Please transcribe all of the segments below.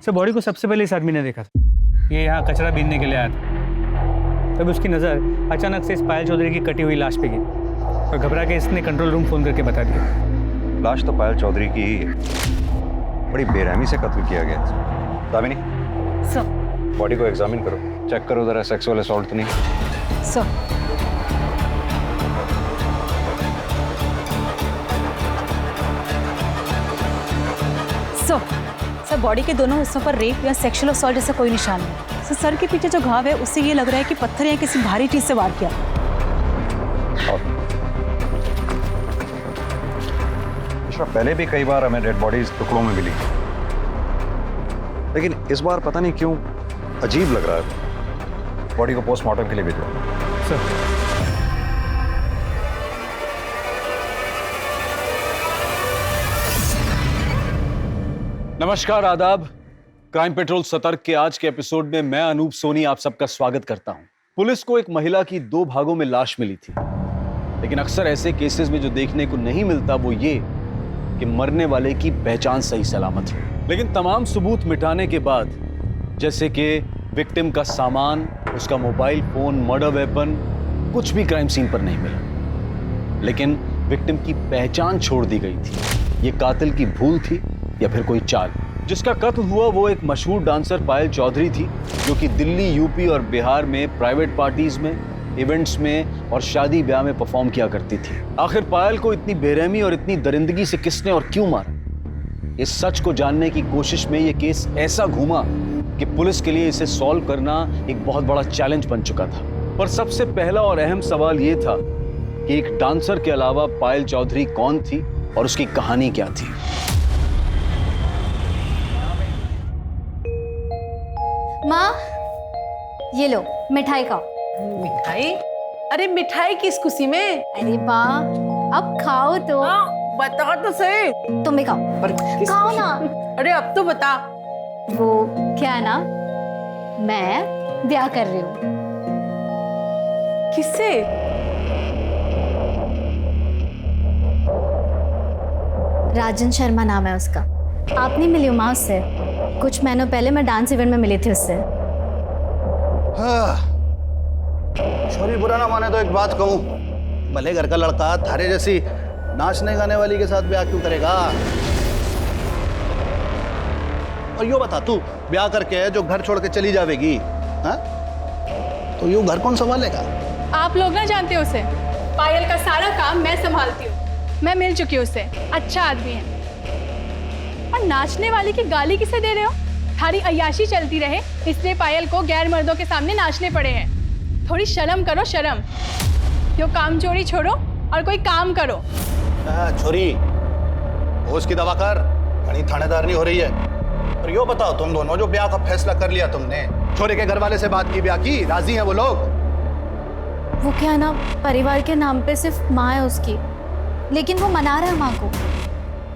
Sir body को सबसे पहले इस आदमी ने देखा था। ये यहाँ कचरा बीनने के लिए आया था। तब उसकी नज़र अचानक से इस पायल चौधरी की कटी हुई लाश पे गिरी और घबरा के इसने कंट्रोल रूम फ़ोन करके बता दिया। लाश तो पायल चौधरी की ही है। बड़ी बेरहमी से कत्ल किया गया। दामिनी, सर बॉडी को एग्जामिन करो, चेक करो जरा सेक्सुअल असॉल्ट तो नहीं। सर सर बॉडी के दोनों हिस्सों पर रेप या सेक्सुअल असॉल्ट जैसा कोई निशान नहीं। सर के पीछे जो घाव है उससे ये लग रहा है कि पत्थर या किसी भारी चीज से वार किया। पहले भी कई बार हमें डेड बॉडीज टुकड़ों में मिली, लेकिन इस बार पता नहीं क्यों अजीब लग रहा है। बॉडी को पोस्टमार्टम के लिए भेजो। सर नमस्कार, आदाब। क्राइम पेट्रोल सतर्क के आज के एपिसोड में मैं अनूप सोनी आप सबका स्वागत करता हूं। पुलिस को एक महिला की 2 भागों में लाश मिली थी, लेकिन अक्सर ऐसे केसेस में जो देखने को नहीं मिलता वो ये कि मरने वाले की पहचान सही सलामत हो। लेकिन तमाम सबूत मिटाने के बाद, जैसे कि विक्टिम का सामान, उसका मोबाइल फोन, मर्डर वेपन, कुछ भी क्राइम सीन पर नहीं मिला। लेकिन विक्टिम की पहचान छोड़ दी गई थी। ये कातिल की भूल थी या फिर कोई चाल। जिसका कत्ल हुआ वो एक मशहूर डांसर पायल चौधरी थी, जो कि दिल्ली, यूपी और बिहार में प्राइवेट पार्टीज में, इवेंट्स में और शादी ब्याह में परफॉर्म किया करती थी। आखिर पायल को इतनी बेरहमी और इतनी दरिंदगी से किसने और क्यों मारा, इस सच को जानने की कोशिश में ये केस ऐसा घूमा कि पुलिस के लिए इसे सॉल्व करना एक बहुत बड़ा चैलेंज बन चुका था। पर सबसे पहला और अहम सवाल ये था कि एक डांसर के अलावा पायल चौधरी कौन थी और उसकी कहानी क्या थी। माँ, ये लो मिठाई खाओ। मिठाई? अरे मिठाई किस खुशी में? अरे माँ, अब खाओ तो। बता तो सही। तुम भी खाओ। खाओ ना। अरे अब तो बता। वो क्या है ना, मैं ब्याह कर रही हूँ। किससे? राजन शर्मा नाम है उसका। आप नहीं मिली हो माँ उससे? कुछ महीनों पहले मैं डांस इवेंट में मिली थी उससे। छोरी बुरा ना माने तो एक बात कहूँ, भले घर का लड़का थारे जैसी नाचने गाने वाली के साथ ब्याह क्यों करेगा? और यो बता, तू ब्याह करके जो घर छोड़ के चली जावेगी, हाँ? तो यूं घर कौन संभालेगा? आप लोग ना जानते हो उसे। पायल का सारा काम मैं संभालती हूँ। मैं मिल चुकी हूँ उससे, अच्छा आदमी है। और नाचने वाले की गाली किसे दे रहे हो? थारी अय्याशी चलती रहे इसलिए पायल को गैर मर्दों के सामने नाचने पड़े हैं। थोड़ी शर्म करो, शर्म। यो काम चोरी छोड़ो और कोई काम करो। छोरी, होश की दवा कर, घनी थानेदार नहीं हो रही है। और यो बताओ, तुम दोनों जो ब्याह का फैसला कर लिया तुमने, छोरे के घर वाले से बात की, ब्याह की, राजी हैं वो लोग? वो क्या है ना, परिवार के नाम पे सिर्फ माँ है उसकी, लेकिन वो मना रहा है माँ को।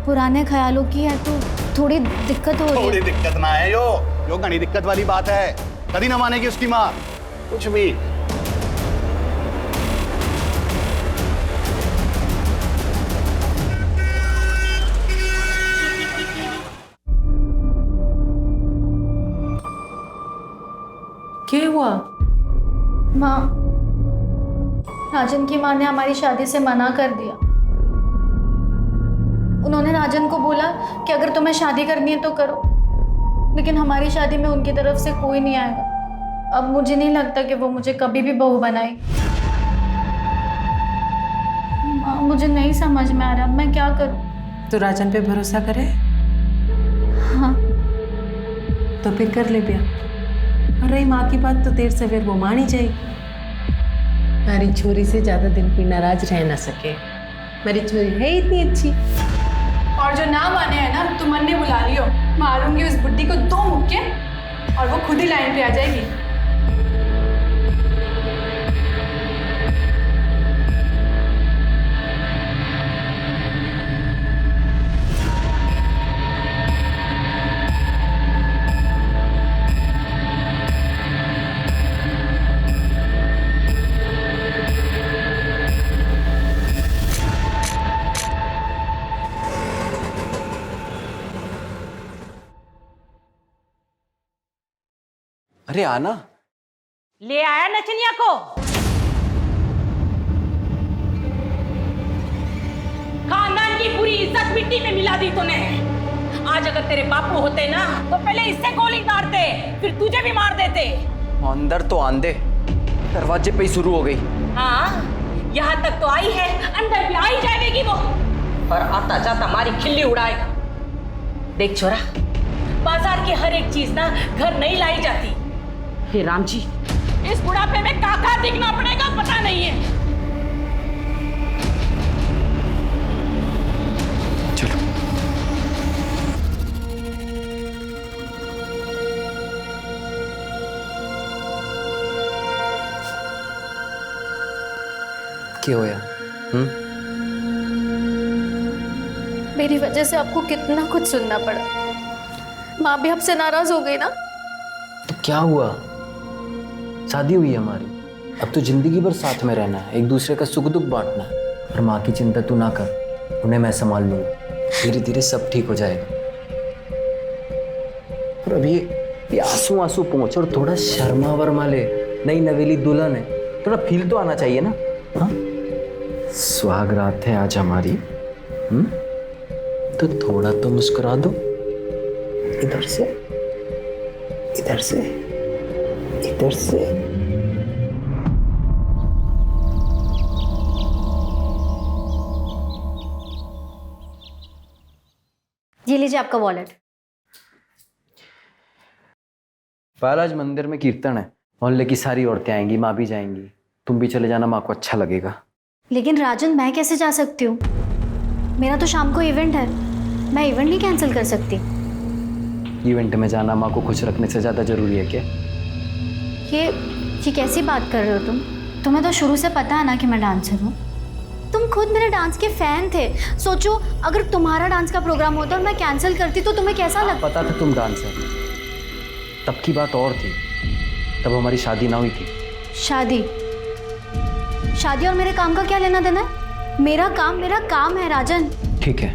पुराने ख्यालों की है तो थोड़ी दिक्कत हो रही है। थोड़ी दिक्कत ना है यो घनी दिक्कत वाली बात है। कभी ना मानेगी उसकी माँ कुछ भी। क्या हुआ? माँ, राजन की माँ ने हमारी शादी से मना कर दिया। उन्होंने राजन को बोला कि अगर तुम्हें शादी करनी है तो करो, लेकिन हमारी शादी में उनकी तरफ से कोई नहीं आएगा। अब मुझे नहीं लगता कि वो मुझे कभी भी बहू बनाएगी। माँ, मुझे नहीं समझ में आ रहा, मैं क्या करूँ? तो राजन पे भरोसा करे? हाँ। तो फिर कर ले ब्याह। और रही माँ की बात, तो देर से फिर वो मान ही जाएगी। मेरी छोरी से ज्यादा दिन कोई नाराज रह ना सके। मेरी छोरी है इतनी अच्छी। और जो ना माने है ना, तुम मन ने बुला लियो। मारूंगी उस बुड्ढी को 2 मुक्के और वो खुद ही लाइन पे आ जाएगी। अरे आना। ले आया नचनिया को। खानदान की पूरी इज्जत मिट्टी में मिला दी तूने। आज अगर तेरे बापू होते ना तो पहले इससे गोली मारते, फिर तुझे भी मार देते। अंदर तो आंदे, दरवाजे पे ही शुरू हो गई। हाँ, यहाँ तक तो आई है, अंदर भी आई जाएगी वो। और आता जाता हमारी खिल्ली उड़ाएगा। देख छोरा, बाजार की हर एक चीज ना घर नहीं लाई जाती। हे राम जी, इस बुढ़ापे में काका दिखना पड़ेगा पता नहीं है। चलो। क्या होया? मेरी वजह से आपको कितना कुछ सुनना पड़ा। माँ भी आपसे नाराज हो गई ना। तो क्या हुआ? शादी हुई हमारी, अब तो जिंदगी भर साथ में रहना है, एक दूसरे का सुख दुख बांटना है। और माँ की चिंता तू ना कर, उन्हें मैं संभाल लूंगा। धीरे धीरे सब ठीक हो जाएगा। और अभी ये आंसू आंसू पहुंच और थोड़ा शर्मा वर्मा ले। नई नवेली दुल्हन है, थोड़ा फील तो आना चाहिए ना। हाँ, सुहाग रात है आज हमारी। तो थोड़ा तो मुस्कुरा दो। इधर से, इधर से, इधर से। ये लीजिए आपका वॉलेट। पायल, आज मंदिर में कीर्तन है, मोहल्ले की सारी औरतें आएंगी, माँ भी जाएंगी। तुम भी चले जाना, माँ को अच्छा लगेगा। लेकिन राजन, मैं कैसे जा सकती हूँ? मेरा तो शाम को इवेंट है, मैं इवेंट नहीं कैंसिल कर सकती। इवेंट में जाना माँ को खुश रखने से ज़्यादा जरूरी है क्या? ये कैसी बात कर रहे हो तुम? तुम्हें तो शुरू से पता है ना कि मैं डांसर हूँ। तुम खुद मेरे डांस के फैन थे। सोचो, अगर तुम्हारा डांस का प्रोग्राम होता और मैं कैंसिल करती तो तुम्हें कैसा लगता? पता था तुम डांसर, तब की बात और थी, तब हमारी शादी ना हुई थी। शादी और मेरे काम का क्या लेना देना है? मेरा काम है राजन। ठीक है,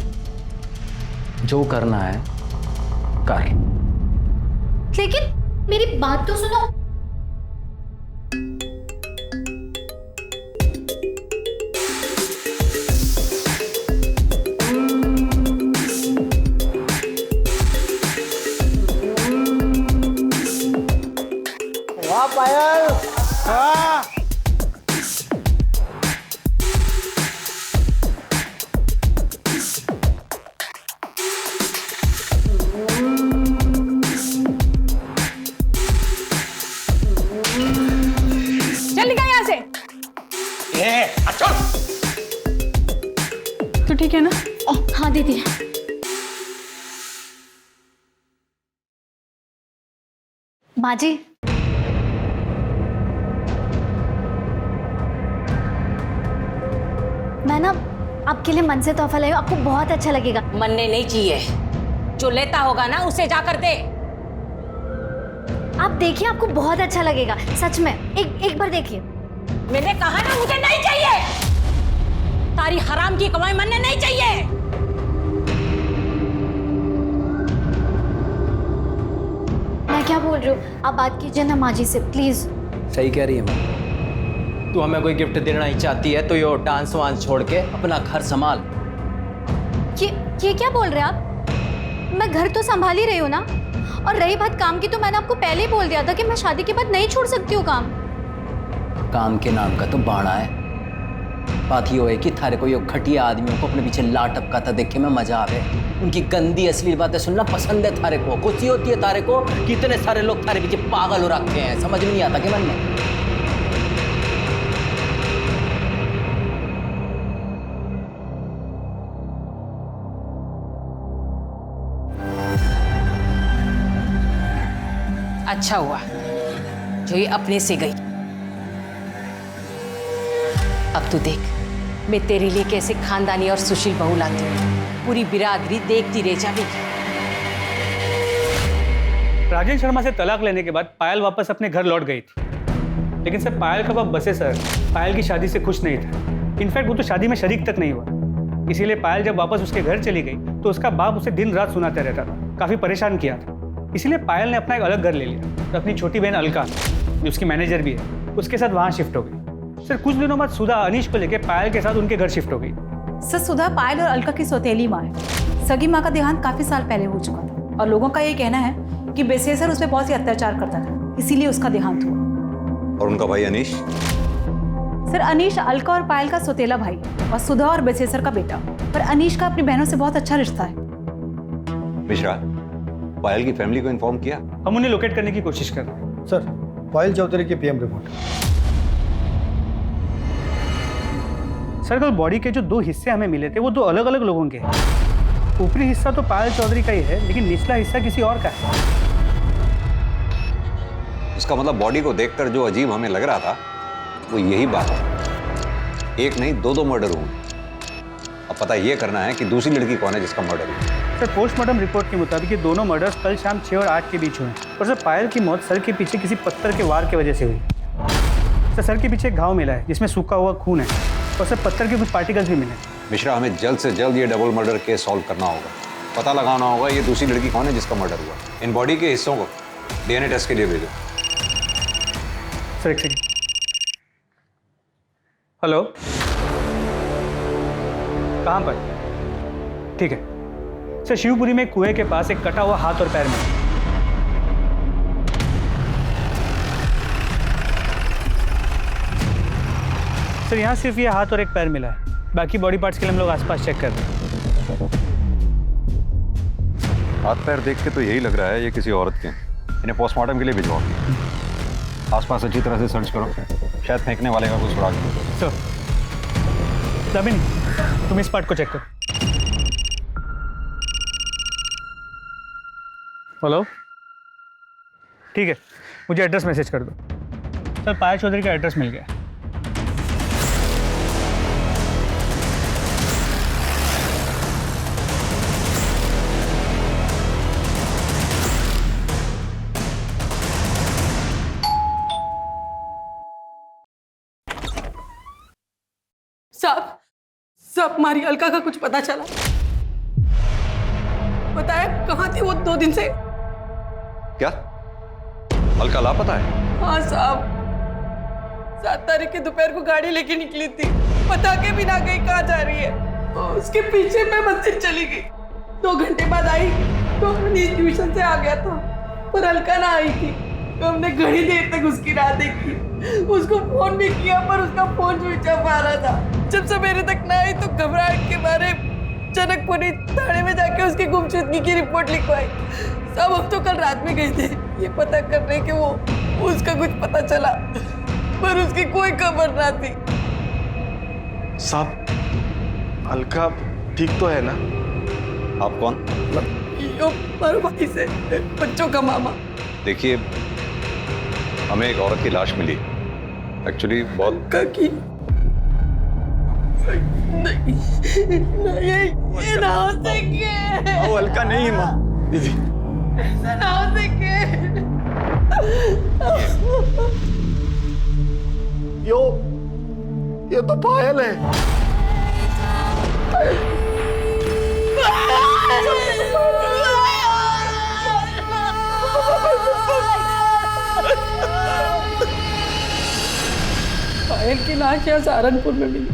जो करना है कर। लेकिन मेरी बात तो सुनो। वाह पायल, वाह। चल निकल यहाँ से। तो ठीक है ना? हाँ दीदी। माँ जी, मैं ना आपके लिए मन से तोहफा लाई हूँ, आपको बहुत अच्छा लगेगा। मनने नहीं चाहिए, जो लेता होगा ना उसे जाकर दे। आप देखिए, आपको बहुत अच्छा लगेगा, सच में। एक बार देखिए। मैंने कहा ना मुझे नहीं चाहिए। तारी हराम की कमाई मनने नहीं चाहिए। मैं क्या बोल रही हूँ, आप बात कीजिए ना माँ जी से, प्लीज। सही कह रही है माँ। तू हमें कोई गिफ्ट देना ही चाहती है तो ये डांस वांस छोड़ के अपना घर संभाल। ये क्या बोल रहे हैं आप? मैं घर तो संभाल ही रही हूँ ना। और रही बात काम की, तो मैंने आपको पहले ही बोल दिया था कि मैं शादी के बाद नहीं छोड़ सकती हूँ काम। काम के नाम का तो बाड़ा है। बात ये है कि थारे को ये घटिया आदमियों को अपने पीछे ला टपकाता देख के मैं मजा आवे। उनकी गंदी अश्लील बातें सुनना पसंद है थारे को। खुशी होती है थारे को कि इतने सारे लोग थारे पीछे पागल हो रखे हैं। समझ में नहीं आता कि मन में? अच्छा हुआ जो ये अपने से गई। अब तू देख, मैं तेरे लिए कैसे खानदानी और सुशील बहू लाती हूँ। पूरी बिरादरी देखती रह जाएगी। राजेश शर्मा से तलाक लेने के बाद पायल वापस अपने घर लौट गई थी, लेकिन सर पायल का बाप बसे सर पायल की शादी से खुश नहीं था। इनफैक्ट वो तो शादी में शरीक तक नहीं हुआ। इसीलिए पायल जब वापस उसके घर चली गई तो उसका बाप उसे दिन रात सुनाता रहता था, काफी परेशान किया था। इसीलिए पायल ने अपना एक अलग घर ले लिया। तो अपनी छोटी बहन अलका, जो उसकी मैनेजर भी है, उसके साथ वहाँ शिफ्ट हो गई। सर कुछ दिनों बाद सुधा अनीश को लेकर पायल के साथ उनके घर शिफ्ट हो गई। सर सुधा पायल और अलका की सौतेली माँ है। सगी माँ का देहांत काफी साल पहले हो चुका था और लोगों का ये कहना है कि बेसेसर उस पर बहुत ही अत्याचार करता था, इसीलिए उसका देहांत हुआ। और उनका भाई अनीश? सर अनीश अलका और पायल का सौतेला भाई और सुधा और बेसेसर का बेटा। पर अनीश का अपनी बहनों से बहुत अच्छा रिश्ता है। मिश्रा, पायल की फैमिली को इन्फॉर्म किया? हम उन्हें लोकेट करने की कोशिश कर रहे हैं। सर पायल चौधरी की पीएम रिपोर्ट। सर कल बॉडी के जो 2 हिस्से हमें मिले थे वो 2 अलग अलग लोगों के हैं। ऊपरी हिस्सा तो पायल चौधरी का ही है, लेकिन निचला हिस्सा किसी और का है। उसका मतलब बॉडी को देखकर जो अजीब हमें लग रहा था वो यही बात है। एक नहीं 2 मर्डर हुए। अब पता ये करना है कि दूसरी लड़की कौन है जिसका मर्डर हुआ। सर पोस्टमार्टम रिपोर्ट के मुताबिक ये दोनों मर्डर्स कल शाम 6 और 8 के बीच हुए और सर पायल की मौत सर के पीछे किसी पत्थर के वार की वजह से हुई। सर के पीछे एक घाव मिला है जिसमें सूखा हुआ खून है और सर पत्थर के कुछ पार्टिकल्स भी मिले। मिश्रा, हमें जल्द से जल्द ये डबल मर्डर केस सॉल्व करना होगा। पता लगाना होगा ये दूसरी लड़की कौन है जिसका मर्डर हुआ। इन बॉडी के हिस्सों को डीएनए टेस्ट के लिए भेजो। सर एक सेकंड। हेलो, कहाँ पर? ठीक है सर, शिवपुरी में कुएं के पास एक कटा हुआ हाथ और पैर में। सर यहाँ सिर्फ ये हाथ और एक पैर मिला है, बाकी बॉडी पार्ट्स के लिए हम लोग आसपास चेक कर रहे हैं। हाथ पैर देख के तो यही लग रहा है ये किसी औरत के। इन्हें पोस्टमार्टम के लिए भिजवाओ। आसपास अच्छी तरह से सर्च करो, शायद फेंकने वाले का कुछ सुराग नहीं। सर दामिनी, तुम इस पार्ट को चेक करो। हेलो, ठीक है, मुझे एड्रेस मैसेज कर दो। सर पायल चौधरी का एड्रेस मिल गया। साहब हमारी अलका का कुछ पता चला? बताया कहाँ थी वो 2 दिन से? क्या अलका लापता है? हाँ साहब, 7 तारीख की दोपहर को गाड़ी लेके निकली थी, बता के भी ना गई कहाँ जा रही है। उसके पीछे मैं मंदिर चली गई, 2 घंटे बाद आई तो अनीश ट्यूशन से आ गया था, पर अलका ना आई थी। तो हमने घड़ी देर तक उसकी राह देखी, उसको फोन भी किया पर उसका फोन स्विच ऑफ आ रहा था। जब सवेरे तक ना आई तो घबराहट के मारे जनकपुरी थाने में जाके उसकी गुमशुदगी की रिपोर्ट लिखवाई। सब हम तो कल रात में गए थे ये पता करने कि वो उसका कुछ पता चला, पर उसकी कोई खबर ना थी। साहब अलका ठीक तो है ना? आप कौन? यो मारो भाई से, बच्चों का मामा। देखिए, हमें एक औरत की लाश मिली, एक्चुअली बहुत काकी नहीं, ये ना हो सके। वो अलका नहीं है माँ। दीदी ना हो सके। ये तो पायल है। पायल की लाश यहाँ सहारनपुर में मिली।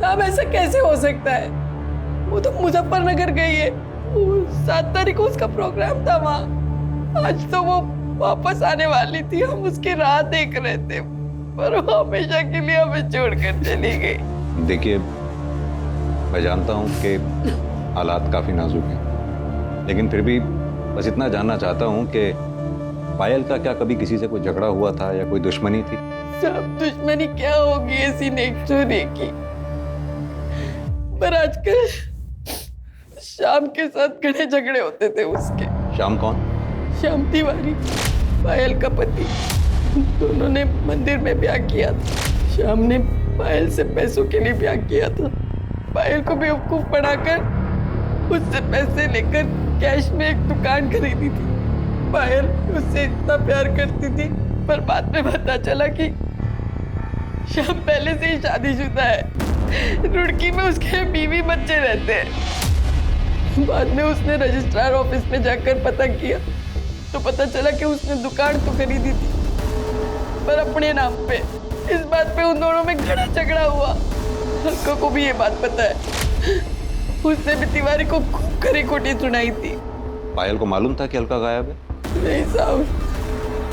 साहब ऐसा कैसे हो सकता है? वो तो मुजफ्फरनगर गई है, 7 तारीख को उसका प्रोग्राम था वहाँ। आज तो वो वापस आने वाली थी, हम उसकी राह देख रहे थे, पर वो हमेशा के लिए हमें छोड़कर चली गई। देखिए, मैं जानता हूँ कि हालात काफी नाजुक हैं, लेकिन फिर भी बस इतना जानना चाहता हूँ कि पायल का क्या कभी किसी से कोई झगड़ा हुआ था या कोई दुश्मनी थी? सब दुश्मनी क्या होगी ऐसी नेक्चुरी की, पर आजकल शाम के साथ घने झगड़े होते थे उसके। शाम कौन? श्याम तिवारी, पायल का पति। दोनों ने मंदिर में ब्याह किया था। श्याम ने पायल से पैसों के लिए ब्याह किया था। पायल को बेवकूफ बनाकर उससे पैसे लेकर कैश में एक दुकान खरीदी थी। पायल उससे इतना प्यार करती थी, पर बाद में पता चला कि श्याम पहले से ही शादीशुदा है। रुड़की में उसके बीवी बच्चे रहते हैं। बाद में उसने रजिस्ट्रार ऑफिस में जाकर पता किया तो पता चला कि उसने दुकान तो खरीदी थी पर अपने नाम पे। इस बात पे उन दोनों में घड़ा झगड़ा हुआ। अलका को भी ये बात पता है। उसने भी तिवारी को खूब खरी खोटी सुनाई थी। पायल को मालूम था कि अलका गायब है? नहीं साहब,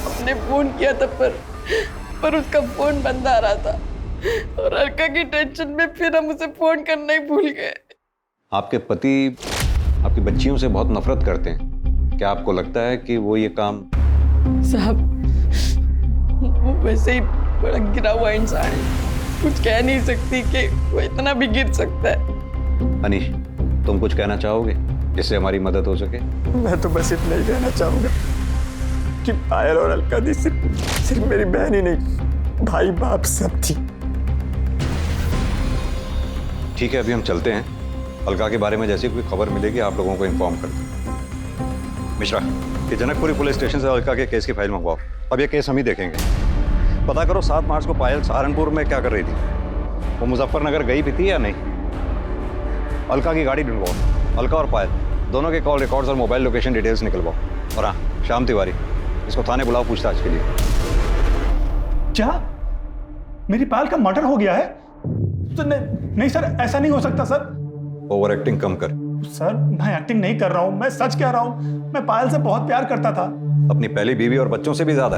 हमने फोन किया था पर उसका फोन बंद आ रहा था और अलका की टेंशन में फिर हम उसे फोन करना ही भूल गए। आपके पति आपकी बच्चियों से बहुत नफरत करते हैं। क्या आपको लगता है कि वो ये काम? साहब, वो वैसे ही बड़ा गिरा हुआ इंसान है। कुछ कह नहीं सकती कि वो इतना भी गिर सकता है। अनीश, तुम कुछ कहना चाहोगे जिससे हमारी मदद हो सके? मैं तो बस इतना ही कहना चाहूंगा कि पायल और अलका दी सिर्फ मेरी बहन ही नहीं, भाई बाप सब थी। ठीक है, अभी हम चलते हैं। अलका के बारे में जैसी कोई खबर मिलेगी आप लोगों को इन्फॉर्म कर दें। मिश्रा, कि जनकपुरी पुलिस स्टेशन से अलका के केस की फाइल मंगवाओ। अब ये केस हम ही देखेंगे। पता करो 7 मार्च को पायल सहारनपुर में क्या कर रही थी। वो मुजफ्फरनगर गई भी थी या नहीं। अलका की गाड़ी ढूंढवाओ। अलका और पायल दोनों के कॉल रिकॉर्ड्स और मोबाइल लोकेशन डिटेल्स निकलवाओ। और हाँ, श्याम तिवारी, इसको थाने बुलाओ पूछताछ के लिए। क्या मेरी पायल का मर्डर हो गया है? तो नहीं सर, ऐसा नहीं हो सकता सर। ओवर एक्टिंग कम कर। सर, मैं एक्टिंग नहीं कर रहा हूँ, मैं सच कह रहा हूँ। मैं पायल से बहुत प्यार करता था। अपनी पहली बीवी और बच्चों से भी ज्यादा।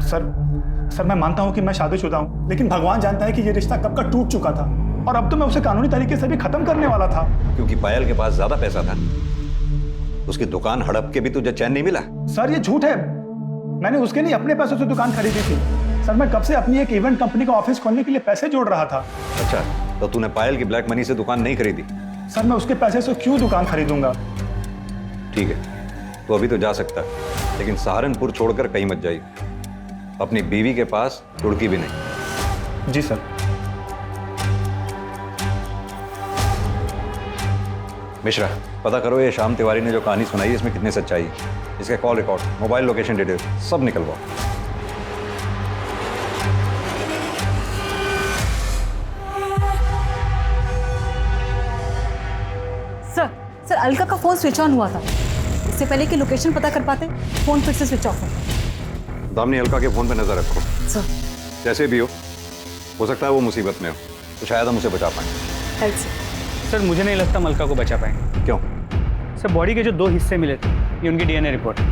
सर मैं मानता हूँ कि मैं शादीशुदा हूँ, लेकिन भगवान जानता है कि ये रिश्ता कब का टूट चुका था और अब तो मैं उसे कानूनी तरीके से भी खत्म करने वाला था। क्योंकि पायल के पास ज्यादा पैसा था। उसकी दुकान हड़प के भी तुझे चैन नहीं मिला। सर, ये झूठ है। मैंने उसके लिए अपने पैसों से दुकान खरीदी थी। सर, मैं कब से अपनी एक इवेंट कंपनी का ऑफिस खोलने के लिए पैसे जोड़ रहा था। अच्छा, तो तूने पायल की ब्लैक मनी से दुकान नहीं खरीदी? सर, मैं उसके पैसे से क्यों दुकान खरीदूंगा? ठीक है, तो अभी तो जा सकता है, लेकिन सहारनपुर छोड़कर कहीं मत जाइए। अपनी बीवी के पास तुड़की भी नहीं। जी सर। मिश्रा, पता करो ये श्याम तिवारी ने जो कहानी सुनाई है इसमें कितनी सच्चाई है। इसके call record, mobile location detail सब निकलवाओ। सर, अलका का फोन स्विच ऑन हुआ था। इससे पहले कि लोकेशन पता कर पाते, फोन फिर से स्विच ऑफ है। दामिनी, अलका के फोन पे नजर रखो। सर, जैसे भी हो सकता है वो मुसीबत में हो, तो शायद हम उसे बचा पाएं। सर, मुझे नहीं लगता हम अलका को बचा पाएंगे। क्यों? सर, बॉडी के जो 2 हिस्से मिले थे, ये उनकी डीएनए रिपोर्ट है।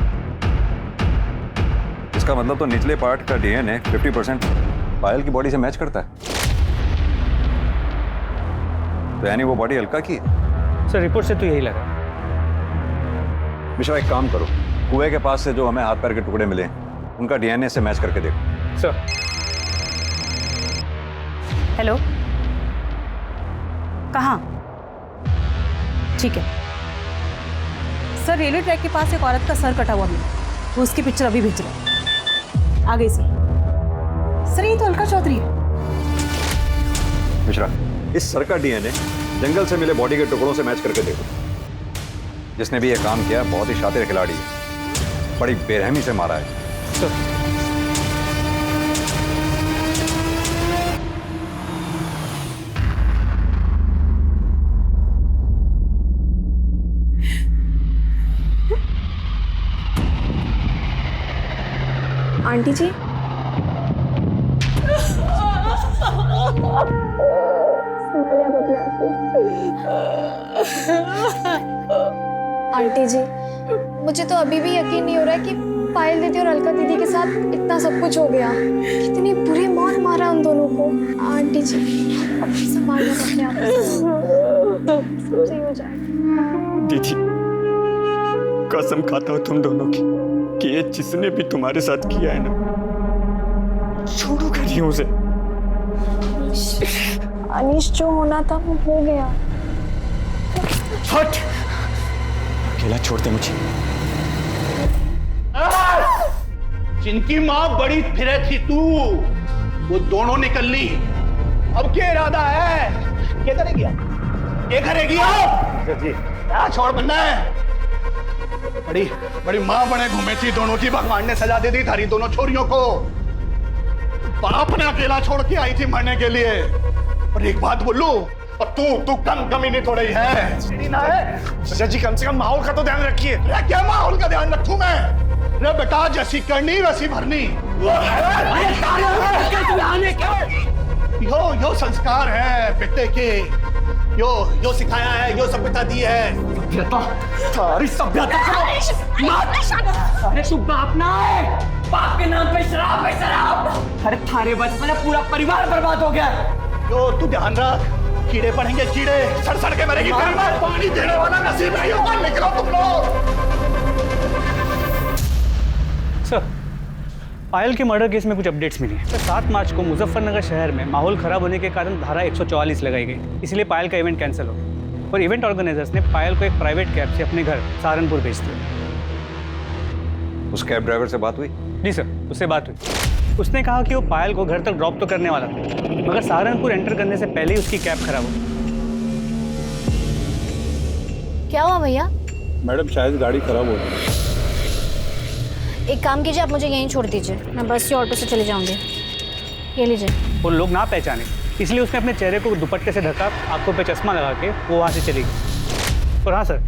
इसका मतलब तो निचले पार्ट का डीएनए 50% पायल की बॉडी से मैच करता है। तो यानी वो बॉडी अलका की है। सर, रिपोर्ट से तो यही लगा। मिश्रा, एक काम करो, कुएं के पास से जो हमें हाथ पैर के टुकड़े मिले उनका डीएनए से मैच करके देखो। सर। हेलो, कहाँ? ठीक है सर, रेलवे ट्रैक के पास एक औरत का सर कटा हुआ मिला। वो उसकी पिक्चर अभी भेज रहे हैं। आ गई सर, ये तो अलका चौधरी है। मिश्रा, इस सर का डीएनए जंगल से मिले बॉडी के टुकड़ों से मैच करके देखो। जिसने भी ये काम किया बहुत ही शातिर खिलाड़ी है, बड़ी बेरहमी से मारा है। आंटी जी, आंटी जी, मुझे तो अभी भी यकीन नहीं हो रहा है कि पायल दीदी और अलका दीदी के साथ इतना सब कुछ हो गया। कितनी बुरी मौत मारा उन दोनों को। आंटी जी, संभालिए अपने आप को, सब सही हो जाएगा। दीदी, कसम खाता हूँ तुम दोनों की कि ये जिसने भी तुम्हारे साथ किया है ना, छोड़ूंगा नहीं उसे। अनीश, जो होना था वो हो गया। हट, अकेला छोड़ दे मुझे। जिनकी माँ बड़ी फिरे थी तू, वो दोनों निकलनी। अब क्या इरादा है? क्या करेगी? क्या करेगी आप? जी, क्या छोड़ बनना है? बड़ी बड़ी माँ बने घूमे थी दोनों की। भगवान ने सजा दे दी थारी दोनों छोरियों को। बाप ने अकेला छोड़ के आई थी मरने के लिए। और एक बात बोलूं, और तू कम ही नहीं थोड़ी है ना है। सजा जी कम से कम माहौल का तो ध्यान रखिए। क्या माहौल का ध्यान रखूं मैं? रे बेटा जैसी करनी वैसी भरनी। यो संस्कार है बेटे के, यो सिखाया है, यो सभ्यता दी है। सारी सभ्यता अरे तू बाप ना है, बाप के नाम पे शराब है शराब। अरे थारे बचपन में पूरा परिवार बर्बाद हो गया। यो तू ध्यान रख, कीड़े पड़ेंगे कीड़े, सड़ के मरेगी। पानी देने वाला नसीब नहीं होगा। निकलो तुम लोग। सर, पायल के मर्डर केस में कुछ अपडेट्स मिली है। 7 मार्च को मुजफ्फरनगर शहर में माहौल खराब होने के कारण धारा 144 लगाई गई, इसलिए पायल का इवेंट कैंसिल हो गया और इवेंट ऑर्गेनाइजर्स ने पायल को एक प्राइवेट कैब से अपने घर सहारनपुर भेज दिया। उस कैब ड्राइवर से बात हुई? जी सर, उससे बात हुई। उसने कहा कि वो पायल को घर तक ड्रॉप तो करने वाला था, मगर सहारनपुर एंटर करने से पहले ही उसकी कैब खराब हो गई। क्या हुआ भैया? मैडम शायद गाड़ी खराब हो गई। एक काम कीजिए, आप मुझे यहीं छोड़ दीजिए, मैं बस या ऑटो से चले जाऊंगी। ये लीजिए। वो लोग ना पहचाने, इसलिए उसने अपने चेहरे को दुपट्टे से ढका, आंखों पे चश्मा लगा के वो वहाँ से चली गई। और हाँ सर,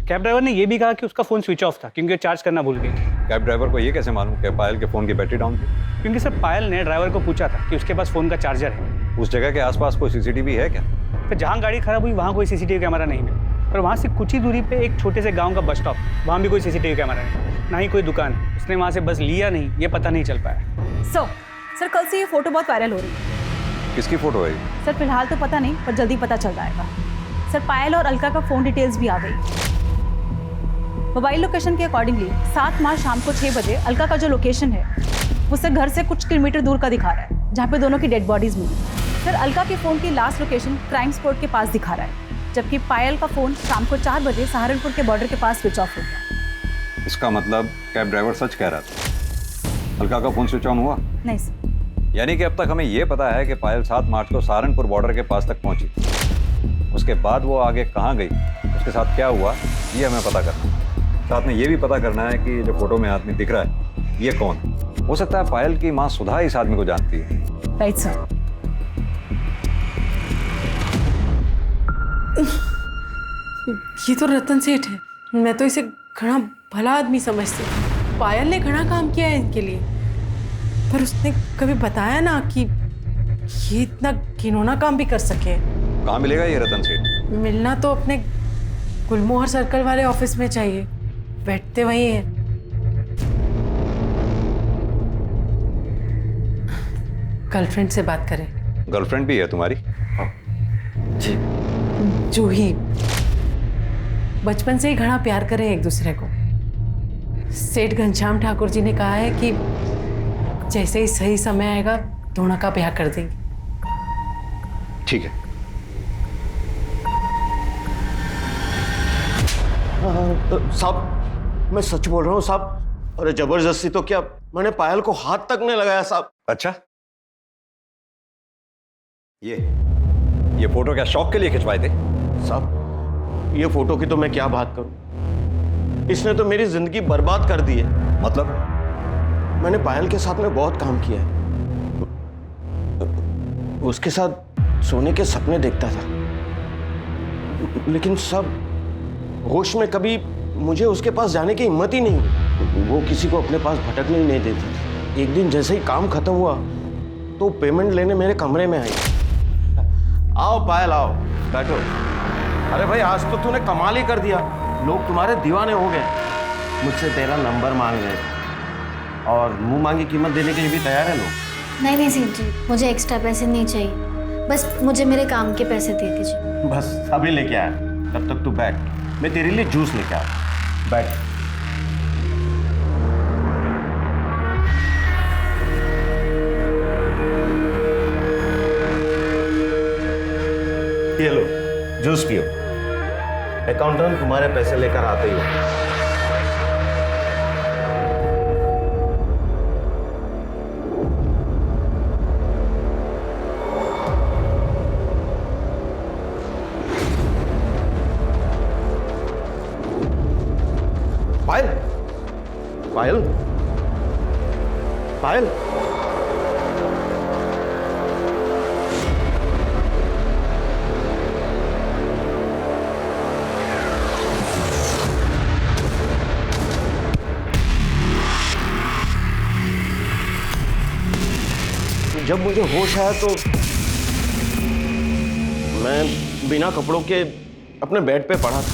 कैब ड्राइवर ने ये भी कहा कि उसका फ़ोन स्विच ऑफ था क्योंकि वो चार्ज करना भूल गई। कैब ड्राइवर को ये कैसे मालूम कि पायल के फ़ोन की बैटरी डाउन थी? क्योंकि सर पायल ने ड्राइवर को पूछा था कि उसके पास फ़ोन का चार्जर है। उस जगह के आसपास कोई सीसीटीवी है क्या? तो जहाँ गाड़ी खराब हुई वहाँ कोई सीसीटीवी कैमरा नहीं मिला, और वहाँ से कुछ ही दूरी पे एक छोटे से गांव का बस स्टॉप, वहाँ भी कोई सीसीटीवी कैमरा नहीं, ना ही कोई दुकान। उसने वहाँ से बस लिया नहीं, ये पता नहीं चल पाया। सर कल से ये फोटो बहुत वायरल हो रही है। किसकी फोटो है? सर फिलहाल तो पता नहीं, पर जल्दी पता चल जाएगा। सर पायल और अलका का फ़ोन डिटेल्स भी आ गई। मोबाइल लोकेशन के अकॉर्डिंगली 7 मार्च शाम को 6 बजे अलका का जो लोकेशन है वो सर घर से कुछ किलोमीटर दूर का दिखा रहा है, जहाँ पे दोनों की डेड बॉडीज मिली। सर अलका के फ़ोन की लास्ट लोकेशन क्राइम स्पॉट के पास दिखा रहा है, जबकि पायल का फ़ोन शाम को 4 बजे सहारनपुर के बॉर्डर के पास स्विच ऑफ हो गया। इसका मतलब कैब ड्राइवर सच कह रहा था, अलका का फ़ोन स्विच ऑन हुआ? नहीं सर। यानी कि अब तक हमें यह पता है कि पायल 7 मार्च को सहारनपुर बॉर्डर के पास तक पहुंची। उसके बाद वो आगे कहाँ गई, उसके साथ क्या हुआ, ये हमें पता करना है। साथ में ये भी पता करना है कि जो फोटो में आदमी दिख रहा है ये कौन है। हो सकता है पायल की माँ सुधा इस आदमी को जानती है। Right sir. ये तो रतन सेठ है, मैं तो इसे घना भला आदमी समझती हूँ। पायल ने घना काम किया है इनके लिए, पर उसने कभी बताया ना कि ये इतना घिनौना काम भी कर सके। कहाँ मिलेगा ये रतन सेठ? मिलना तो अपने गुलमोहर सर्कल वाले ऑफिस में चाहिए, बैठते वहीं हैं। गर्लफ्रेंड से बात करें। गर्लफ्रेंड भी है तुम्हारी? जी, जूही। बचपन से ही घना प्यार करें एक दूसरे को। सेठ घनश्याम ठाकुर जी ने कहा है कि जैसे ही सही समय आएगा दोनों का ब्याह कर देंगे। ठीक है। साहब मैं सच बोल रहा हूँ साहब। अरे जबरदस्ती तो क्या, मैंने पायल को हाथ तक नहीं लगाया साहब। अच्छा, ये फोटो क्या शौक के लिए खिंचवाए थे? साहब ये फोटो की तो मैं क्या बात करूं, इसने तो मेरी जिंदगी बर्बाद कर दी है। मतलब? मैंने पायल के साथ में बहुत काम किया है, उसके साथ सोने के सपने देखता था, लेकिन सब होश में कभी मुझे उसके पास जाने की हिम्मत ही नहीं हुई। वो किसी को अपने पास भटकने ही नहीं देती। एक दिन जैसे ही काम खत्म हुआ तो पेमेंट लेने मेरे कमरे में आई। आओ पायल आओ, बैठो। अरे भाई आज तो तूने कमाल ही कर दिया, लोग तुम्हारे दीवाने हो गए। मुझसे तेरा नंबर मांग रहे और मुंह मांगी कीमत देने के लिए भी तैयार है लोग। नहीं सेठ जी, मुझे एक्स्ट्रा पैसे नहीं चाहिए, बस मुझे मेरे काम के पैसे दे दीजिए। बस अभी लेके आया, तब तक तू बैठ, मैं तेरे लिए जूस लेके आया। बैठ। ये लो जूस पियो, अकाउंटेंट तुम्हारे पैसे लेकर आते ही हो। पायल, पायल, पायल, जब मुझे होश आया तो मैं बिना कपड़ों के अपने बेड पे पड़ा था।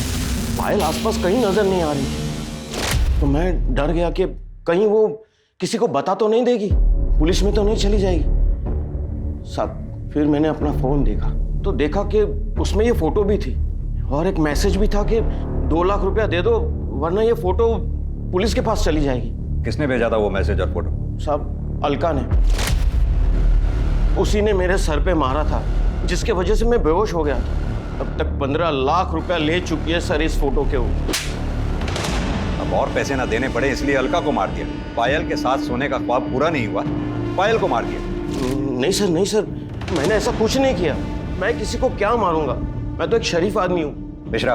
पायल आसपास कहीं नजर नहीं आ रही थी। तो मैं डर गया कि कहीं वो किसी को बता तो नहीं देगी, पुलिस में तो नहीं चली जाएगी। साहब फिर मैंने अपना फोन देखा तो देखा कि उसमें ये फोटो भी थी और एक मैसेज भी था कि 2 लाख रुपया दे दो वरना ये फोटो पुलिस के पास चली जाएगी। किसने भेजा था वो मैसेज और फोटो? साहब अलका ने। उसी ने मेरे सर पे मारा था जिसके वजह से मैं बेहोश हो गया था। अब तक 15 लाख रुपया ले चुकी है सर इस फोटो के ऊपर। अब और पैसे ना देने पड़े इसलिए अलका को मार दिया। पायल के साथ सोने का ख्वाब पूरा नहीं हुआ, पायल को मार दिया। नहीं सर, मैंने ऐसा कुछ नहीं किया। मैं किसी को क्या मारूंगा, मैं तो एक शरीफ आदमी हूँ। मिश्रा,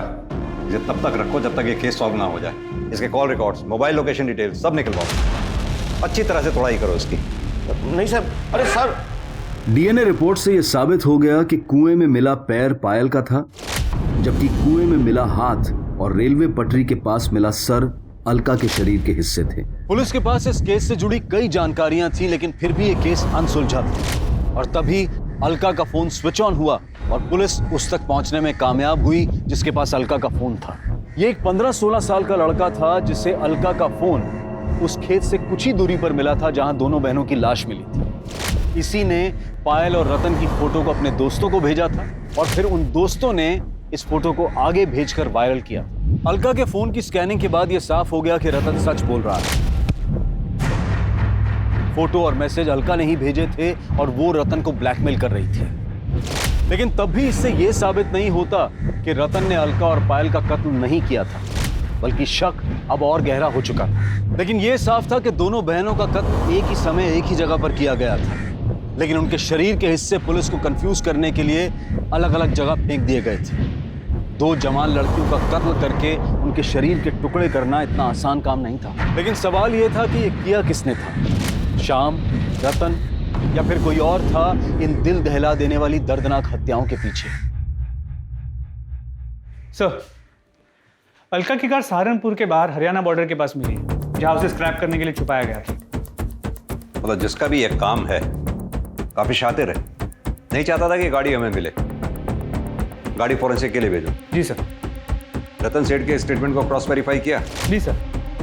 इसे तब तक रखो जब तक ये केस सॉल्व ना हो जाए। इसके call records, mobile location detail सब निकलवाओ। अच्छी तरह से तोड़ाई करो इसकी। नहीं साहब, अरे सर। डीएनए रिपोर्ट से यह साबित हो गया कि कुएं में मिला पैर पायल का था, जबकि कुएं में मिला हाथ और रेलवे पटरी के पास मिला सर अलका के शरीर के हिस्से थे। पुलिस के पास इस केस से जुड़ी कई जानकारियां थी, लेकिन फिर भी ये केस अनसुलझा था। और तभी अलका का फोन स्विच ऑन हुआ और पुलिस उस तक पहुंचने में कामयाब हुई जिसके पास अलका का फोन था। ये एक 15-16 साल का लड़का था जिसे अलका का फोन उस खेत से कुछ ही दूरी पर मिला था जहां दोनों बहनों की लाश मिली थी। इसी ने पायल और रतन की फोटो को अपने दोस्तों को भेजा था और फिर उन दोस्तों ने इस फोटो को आगे भेजकर वायरल किया। अलका के फोन की स्कैनिंग के बाद यह साफ हो गया कि रतन सच बोल रहा है। फोटो और मैसेज अलका ने ही भेजे थे और वो रतन को ब्लैकमेल कर रही थी। लेकिन तब भी इससे यह साबित नहीं होता कि रतन ने अलका और पायल का कत्ल नहीं किया था, बल्कि शक अब और गहरा हो चुका था। लेकिन यह साफ था कि दोनों बहनों का कत्ल एक ही समय एक ही जगह पर किया गया था, लेकिन उनके शरीर के हिस्से पुलिस को कंफ्यूज करने के लिए अलग अलग जगह फेंक दिए गए थे। 2 जवान लड़कियों का कत्ल करके उनके शरीर के टुकड़े करना इतना आसान काम नहीं था। लेकिन सवाल यह था कि यह किया किसने था, श्याम, रतन या फिर कोई और था इन दिल दहला देने वाली दर्दनाक हत्याओं के पीछे। सर, अलका की कार सहारनपुर के बाहर हरियाणा बॉर्डर के पास मिली, जहां उसे स्क्रैप करने के लिए छुपाया गया था। मतलब जिसका भी एक काम है, काफी शातिर है, नहीं चाहता था कि गाड़ी हमें मिले। गाड़ी फॉरेंसिक के लिए भेजो। जी सर। रतन सेठ के स्टेटमेंट को क्रॉस वेरीफाई किया? जी सर।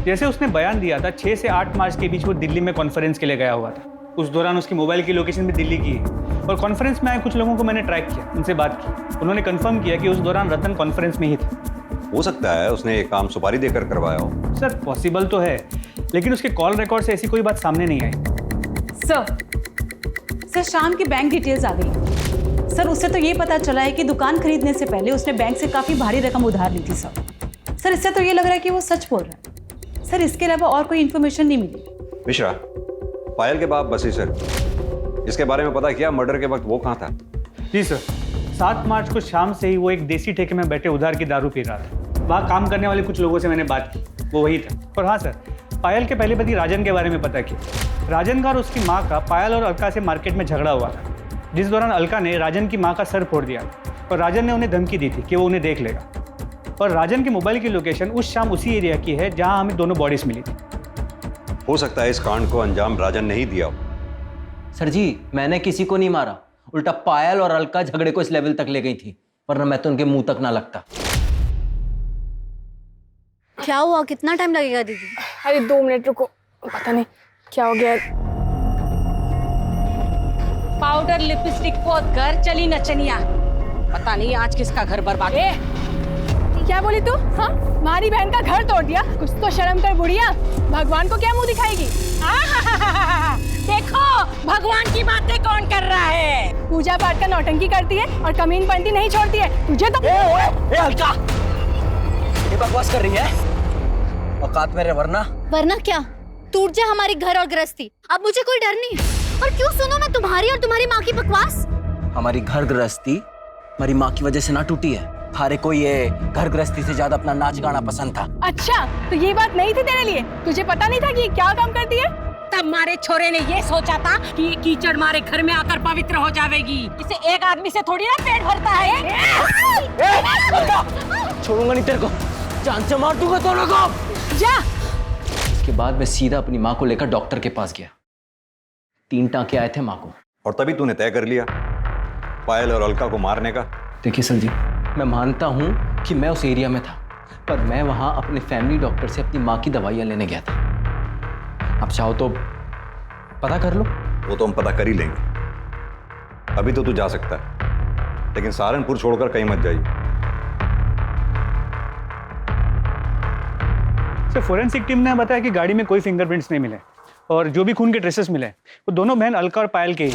जैसे उसने बयान दिया था 6 से 8 मार्च के बीच वो दिल्ली में कॉन्फ्रेंस के लिए गया हुआ था। उस दौरान उसकी मोबाइल की लोकेशन भी दिल्ली की है और कॉन्फ्रेंस में आए कुछ लोगों को मैंने ट्रैक किया, उनसे बात की। उन्होंने कंफर्म किया कि उस दौरान रतन कॉन्फ्रेंस में ही था। हो सकता है उसने ये काम सुपारी देकर करवाया हो। सर पॉसिबल तो है, लेकिन उसके कॉल रिकॉर्ड से ऐसी कोई बात सामने नहीं आई। सर शाम की बैंक डिटेल्स आ गई। सर उससे तो ये पता चला है कि दुकान खरीदने से पहले उसने बैंक से काफ़ी भारी रकम उधार ली थी। सर इससे तो ये लग रहा है कि वो सच बोल रहा है। सर इसके अलावा और कोई इन्फॉर्मेशन नहीं मिली। मिश्रा, पायल के बाप बसी सर, इसके बारे में पता किया मर्डर के वक्त वो कहाँ था? जी सर, 7 मार्च को शाम से ही वो एक देसी ठेके में बैठे उधार की दारू पी रहा था। वहाँ काम करने वाले कुछ लोगों से मैंने बात की, वो वही था। और हाँ सर, पायल के पहले पति राजन के बारे में पता किया। राजन का और उसकी माँ का पायल और अलका से मार्केट में झगड़ा हुआ था, जिस दौरान अलका ने राजन की माँ का सर फोड़ दिया और राजन ने उन्हें धमकी दी थी कि वो उन्हें देख लेगा। और राजन की मोबाइल की लोकेशन उस शाम उसी एरिया की है जहाँ हमें दोनों बॉडीज मिली थी। हो सकता है इस कांड को अंजाम राजन ने ही दिया हो। सर जी, मैंने किसी को नहीं मारा, उल्टा पायल और अलका झगड़े को इस लेवल तक ले गई थी, वरना मैं तो उनके मुंह तक ना लगता। क्या हुआ, कितना टाइम लगेगा दीदी? अरे 2 मिनट रुको, पता नहीं क्या हो गया। पाउडर लिपस्टिक को घर चली नचनिया, पता नहीं आज किसका घर बर्बाद। क्या बोली तू? हाँ, हमारी बहन का घर तोड़ दिया। कुछ तो शर्म कर बुढ़िया, भगवान को क्या मुंह दिखाएगी? देखो भगवान की बातें कौन कर रहा है। पूजा पाठ का नौटंकी करती है और कमीन पंती नहीं छोड़ती है। तुझे तो अलका, ये बकवास कर रही है? औकात में रहे वरना क्या? टूट जाए हमारी घर और गृहस्थी, अब मुझे कोई डर नहीं है। और क्यों सुनो मैं तुम्हारी और तुम्हारी माँ की बकवास? हमारी घर गृहस्थी हमारी माँ की वजह से ना टूटी है। थारे को ये घर गृहस्थी से ज्यादा अपना नाच गाना पसंद था। अच्छा, तो ये बात नहीं थी तेरे लिए? तुझे पता नहीं था कि ये क्या काम करती है? तब मारे छोरे ने ये सोचा था कि ये कीचड़ मारे घर में आकर पवित्र हो जाएगी। इसे एक आदमी से थोड़ी ना पेट भरता है। छोड़ूंगा नहीं तेरे को, जान से मार दूंगा दोनों को। जा। इसके बाद मैं सीधा अपनी माँ को लेकर डॉक्टर के पास गया। 3 टांके आए थे माँ को, और तभी तूने तय कर लिया पायल और अलका को मारने का। देखिए सर जी, मैं मानता हूँ कि मैं उस एरिया में था, पर मैं वहाँ अपने फैमिली डॉक्टर से अपनी माँ की दवाइयाँ लेने गया था। आप चाहो तो पता कर लो। वो तो हम पता कर ही लेंगे। अभी तो तू जा सकता है, लेकिन सहारनपुर छोड़कर कहीं मत जाइए। सर, फोरेंसिक टीम ने बताया कि गाड़ी में कोई फिंगरप्रिंट्स नहीं मिले और जो भी खून के ट्रेसेस मिले वो दोनों बहन अलका और पायल के ही।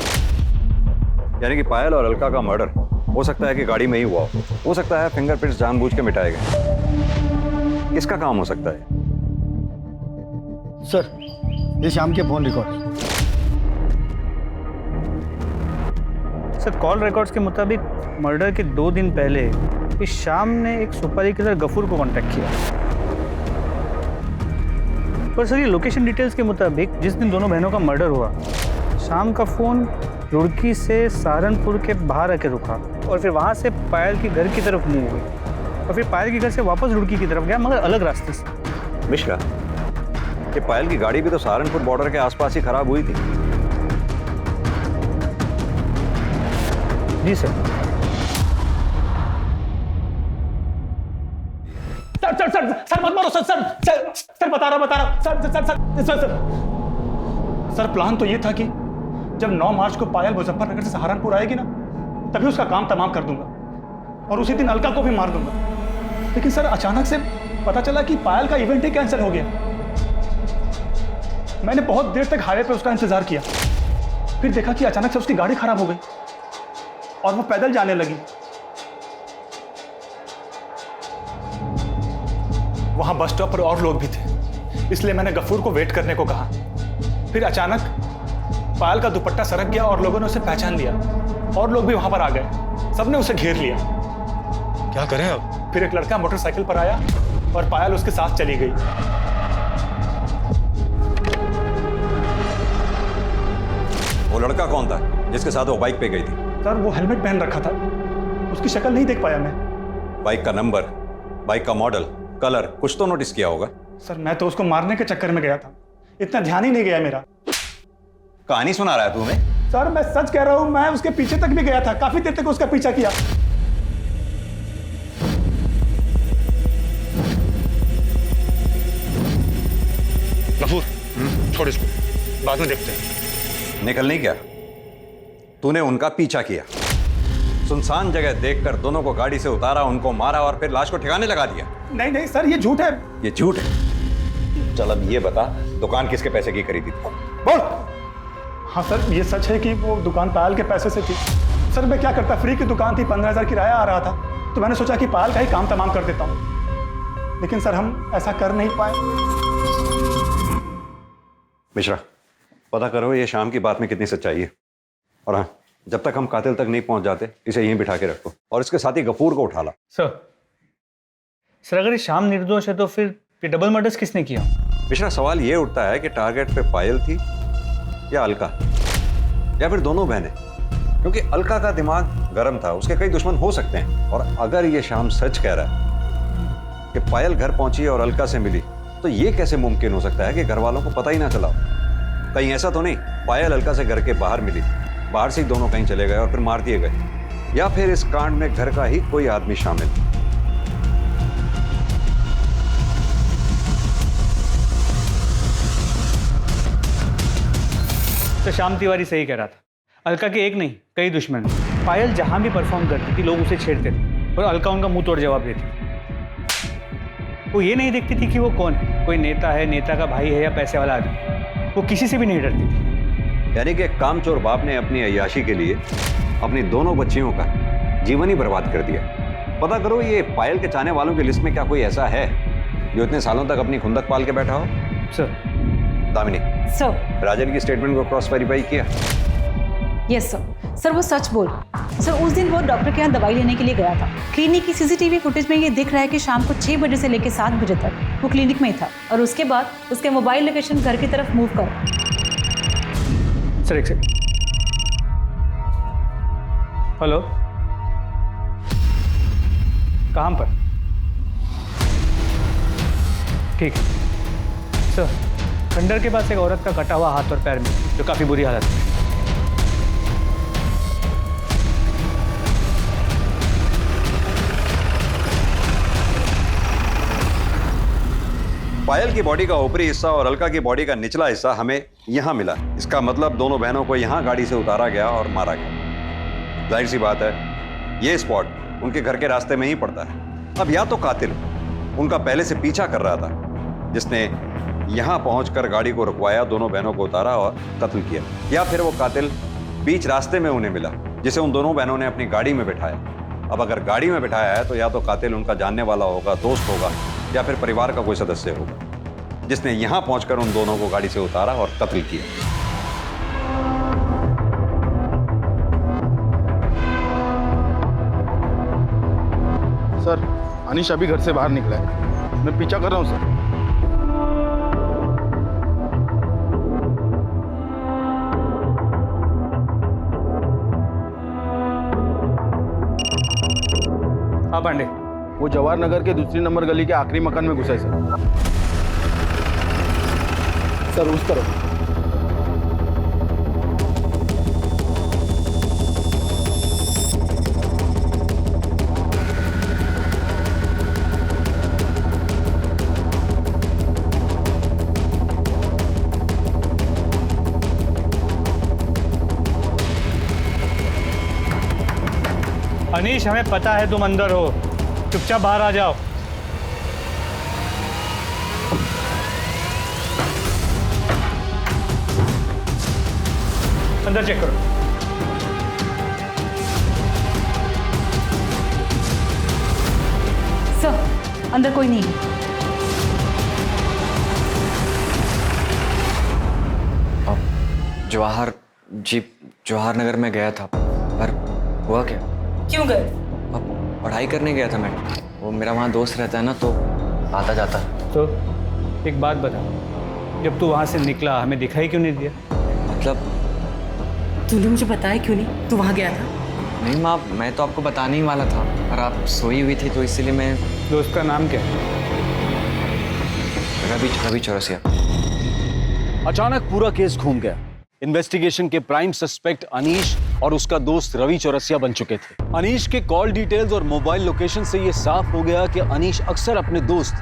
यानी कि पायल और अलका का मर्डर हो सकता है कि गाड़ी में ही हुआ हो सकता है फिंगरप्रिंट्स जानबूझ के मिटाए गए। किसका काम हो सकता है? सर, ये शाम के phone record. Sir, call records के मुताबिक मर्डर के 2 दिन पहले इस शाम ने एक सुपारी किलर गफूर को कांटेक्ट किया। पर सर, ये लोकेशन डिटेल्स के मुताबिक जिस दिन दोनों बहनों का मर्डर हुआ, शाम का फोन रुड़की से सहारनपुर के बाहर आके रुका और फिर वहाँ से पायल के घर की तरफ मूव हुई और फिर पायल के घर से वापस रुड़की की तरफ गया, मगर अलग रास्ते से। मिश्रा, कि पायल की गाड़ी भी तो सहारनपुर बॉर्डर के आसपास ही खराब हुई थी। जी sir. Sir sir sir sir मत मारो सर सर सर सर बता रहा sir sir sir sir sir sir plan तो ये था कि जब 9 मार्च को पायल मुजफ्फरनगर से सहारनपुर आएगी ना, तभी उसका काम तमाम कर दूंगा और उसी दिन अलका को भी मार दूंगा। लेकिन सर, अचानक से पता चला कि पायल का इवेंट ही कैंसिल हो गया। मैंने बहुत देर तक हाईवे पे उसका इंतजार किया, फिर देखा कि अचानक से उसकी गाड़ी खराब हो गई और वो पैदल जाने लगी। वहां बस स्टॉप पर और लोग भी थे, इसलिए मैंने गफूर को वेट करने को कहा। फिर अचानक पायल का दुपट्टा सरक गया और लोगों ने उसे पहचान लिया और लोग भी वहां पर आ गए। सबने उसे घेर लिया। क्या करें अब? फिर एक लड़का मोटरसाइकिल पर आया और पायल उसके साथ चली गई। वो लड़का कौन था जिसके साथ वो बाइक पे गई थी? सर, वो हेलमेट पहन रखा था, उसकी शक्ल नहीं देख पाया मैं। बाइक का नंबर, बाइक का मॉडल, कलर कुछ तो नोटिस किया होगा। सर, मैं तो उसको मारने के चक्कर में गया था, इतना ध्यान ही नहीं गया मेरा। कहानी सुना रहा है तू हमें? सर, मैं सच कह रहा हूं, मैं उसके पीछे तक भी गया था, काफी देर तक उसका पीछा किया। गफूर, छोड़ इसको, बाद में देखते हैं। निकल नहीं गया, तूने उनका पीछा किया, सुनसान जगह देखकर दोनों को गाड़ी से उतारा, उनको मारा और फिर लाश को ठिकाने लगा दिया। नहीं नहीं सर, ये झूठ है। ये झूठ है? चल अब ये बता, दुकान किसके पैसे की खरीदी थी? बोल। हाँ सर, ये सच है कि वो दुकान पायल के पैसे से थी। सर, मैं क्या करता, फ्री की दुकान थी, 15,000 किराया आ रहा था, तो मैंने सोचा कि पायल का ही काम तमाम कर देता हूँ। लेकिन सर, हम ऐसा कर नहीं पाए। मिश्रा, पता करो ये शाम की बात में कितनी सच्चाई है। और हाँ, जब तक हम कातिल तक नहीं पहुंच जाते, इसे यहीं बिठा के रखो और इसके साथ ही गफूर को उठा ला। सर, अगर ये शाम निर्दोष है तो फिर ये डबल मर्डर्स किसने किया? मिश्रा, सवाल ये उठता है कि टारगेट पे पायल थी या अलका, या फिर दोनों बहनें, क्योंकि अलका का दिमाग गर्म था, उसके कई दुश्मन हो सकते हैं। और अगर ये शाम सच कह रहा है कि पायल घर पहुंची और अलका से मिली, तो ये कैसे मुमकिन हो सकता है कि घर वालों को पता ही ना चला? कहीं ऐसा तो नहीं पायल अलका से घर के बाहर मिली, बाहर से ही दोनों कहीं चले गए और फिर मार दिए गए, या फिर इस कांड में घर का ही कोई आदमी शामिल? तो श्याम तिवारी सही कह रहा था, अलका के एक नहीं कई दुश्मन। पायल जहां भी परफॉर्म करती थी, लोग उसे छेड़ते थे और अलका उनका मुंह तोड़ जवाब देती। वो ये नहीं देखती थी कि वो कौन है, कोई नेता है, नेता का भाई है या पैसे वाला आदमी, वो किसी से भी नहीं डरती थी। यानी कि कामचोर बाप ने अपनी अय्याशी के लिए अपनी दोनों बच्चियों का जीवन ही बर्बाद कर दिया। पता करो, ये पायल के चाहने वालों की लिस्ट में क्या कोई ऐसा है जो इतने सालों तक अपनी खुंदक पाल के बैठा हो? सर। दामिनी सर, राजन की स्टेटमेंट को क्रॉस वेरीफाई किया? Yes sir. सर, वो सच बोल। सर, उस दिन वो डॉक्टर के यहाँ दवाई लेने के लिए गया था। क्लिनिक की सीसीटीवी फुटेज में ये दिख रहा है कि शाम को 6 बजे से लेकर 7 बजे तक वो क्लिनिक में ही था और उसके बाद उसके मोबाइल लोकेशन घर की तरफ मूव कर। सर, एक सेकंड। हेलो, कहाँ पर? ठीक है सर। खंडर के पास एक औरत का कटा हुआ हाथ और पैर में, जो काफी बुरी हालत में। पायल की बॉडी का ऊपरी हिस्सा और अलका की बॉडी का निचला हिस्सा हमें यहाँ मिला। इसका मतलब दोनों बहनों को यहाँ गाड़ी से उतारा गया और मारा गया। जाहिर सी बात है, ये स्पॉट उनके घर के रास्ते में ही पड़ता है। अब या तो कातिल उनका पहले से पीछा कर रहा था, जिसने यहाँ पहुंचकर गाड़ी को रुकवाया, दोनों बहनों को उतारा और कत्ल किया, या फिर वो कातिल बीच रास्ते में उन्हें मिला, जिसे उन दोनों बहनों ने अपनी गाड़ी में बिठाया। अब अगर गाड़ी में बिठाया है तो या तो कातिल उनका जानने वाला होगा, दोस्त होगा, या फिर परिवार का कोई सदस्य होगा, जिसने यहाँ पहुंचकर उन दोनों को गाड़ी से उतारा और कत्ल किया। सर, अनीश अभी घर से बाहर निकला है, मैं पीछा कर रहा हूँ सर। हाँ पांडे, वो जवाहर नगर के दूसरी नंबर गली के आखिरी मकान में घुसा है सर उस तरफ। अनीश, हमें पता है तुम अंदर हो, चुपचाप बाहर आ जाओ। अंदर चेक करो। सर, अंदर कोई नहीं है। जवाहर नगर में गया था, पर हुआ क्या? क्यों गए? अब पढ़ाई करने गया था मैं, वो मेरा वहाँ दोस्त रहता है ना, तो आता जाता। तो एक बात बता, जब तू वहाँ से निकला हमें दिखाई क्यों नहीं दिया? मतलब तूने मुझे बताया क्यों नहीं? तू वहाँ गया था? नहीं माँ, मैं तो आपको बताने ही वाला था, पर आप सोई हुई थी तो इसीलिए मैं। दोस्त का नाम क्या है? रवि चौरसिया। अचानक पूरा केस घूम गया। इन्वेस्टिगेशन के प्राइम सस्पेक्ट अनीश और उसका दोस्त रवि चौरसिया बन चुके थे। अनीश के कॉल डिटेल्स और मोबाइल लोकेशन से यह साफ हो गया कि अनीश अक्सर अपने दोस्त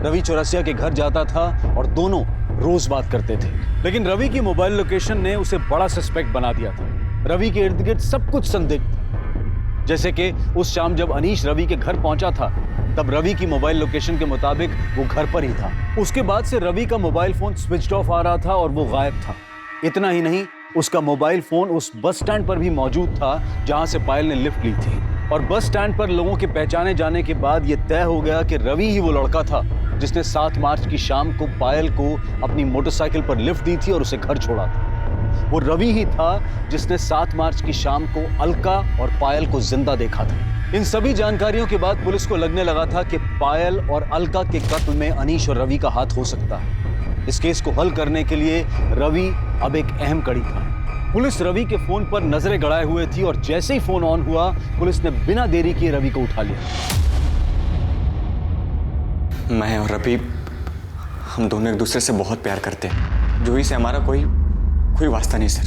रवि चौरसिया के घर जाता था और दोनों रोज बात करते थे। लेकिन रवि की मोबाइल लोकेशन ने उसे बड़ा सस्पेक्ट बना दिया था। रवि के इर्द गिर्द सब कुछ संदिग्ध था। जैसे कि उस शाम जब अनीश रवि के घर पहुंचा था, तब रवि की मोबाइल लोकेशन के मुताबिक वो घर पर ही था। उसके बाद से रवि का मोबाइल फोन स्विच ऑफ आ रहा था और वो गायब था। इतना ही नहीं, उसका मोबाइल फोन उस बस स्टैंड पर भी मौजूद था जहां से पायल ने लिफ्ट ली थी। और बस स्टैंड पर लोगों के पहचाने जाने के बाद यह तय हो गया कि रवि ही वो लड़का था जिसने 7 मार्च की शाम को पायल को अपनी मोटरसाइकिल पर लिफ्ट दी थी और उसे घर छोड़ा था। वो रवि ही था जिसने 7 मार्च की शाम को अलका और पायल को जिंदा देखा था। इन सभी जानकारियों के बाद पुलिस को लगने लगा था कि पायल और अलका के कत्ल में अनीश और रवि का हाथ हो सकता है। इस केस को हल करने के लिए रवि अब एक अहम कड़ी था। पुलिस रवि के फोन पर नजरें गड़ाए हुए थी और जैसे ही फोन ऑन हुआ, पुलिस ने बिना देरी किए रवि को उठा लिया। मैं और रवि, हम दोनों एक दूसरे से बहुत प्यार करते हैं। जूही से हमारा कोई वास्ता नहीं सर।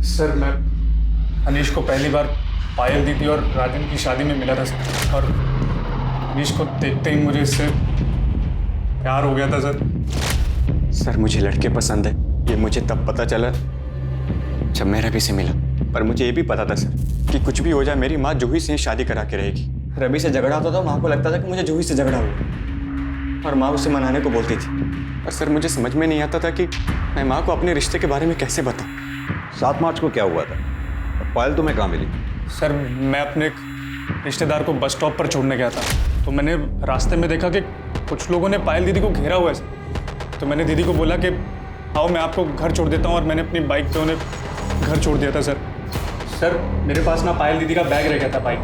सर, मैं अनीश को पहली बार पायल दीदी और राजन की शादी में मिला था सर, और अनीश को देखते ही मुझे इससे प्यार हो गया था सर। सर, मुझे लड़के पसंद है, ये मुझे तब पता चला जब मैं रवि से मिला। पर मुझे ये भी पता था सर कि कुछ भी हो जाए, मेरी माँ जूही से ही शादी करा के रहेगी। रवि से झगड़ा होता था, माँ को लगता था कि मुझे जूही से झगड़ा हुआ, और माँ उसे मनाने को बोलती थी। और सर, मुझे समझ में नहीं आता था कि मैं माँ को अपने रिश्ते के बारे में कैसे बताऊँ। 7 मार्च को क्या हुआ था? और पायल तुम्हें कहाँ मिली? सर, मैं अपने एक रिश्तेदार को बस स्टॉप पर छोड़ने गया था, तो मैंने रास्ते में देखा कि कुछ लोगों ने पायल दीदी को घेरा हुआ है। तो मैंने दीदी को बोला कि आओ मैं आपको घर छोड़ देता हूँ, और मैंने अपनी बाइक पे उन्हें घर छोड़ दिया था सर। मेरे पास ना पायल दीदी का बैग रह गया था बाइक,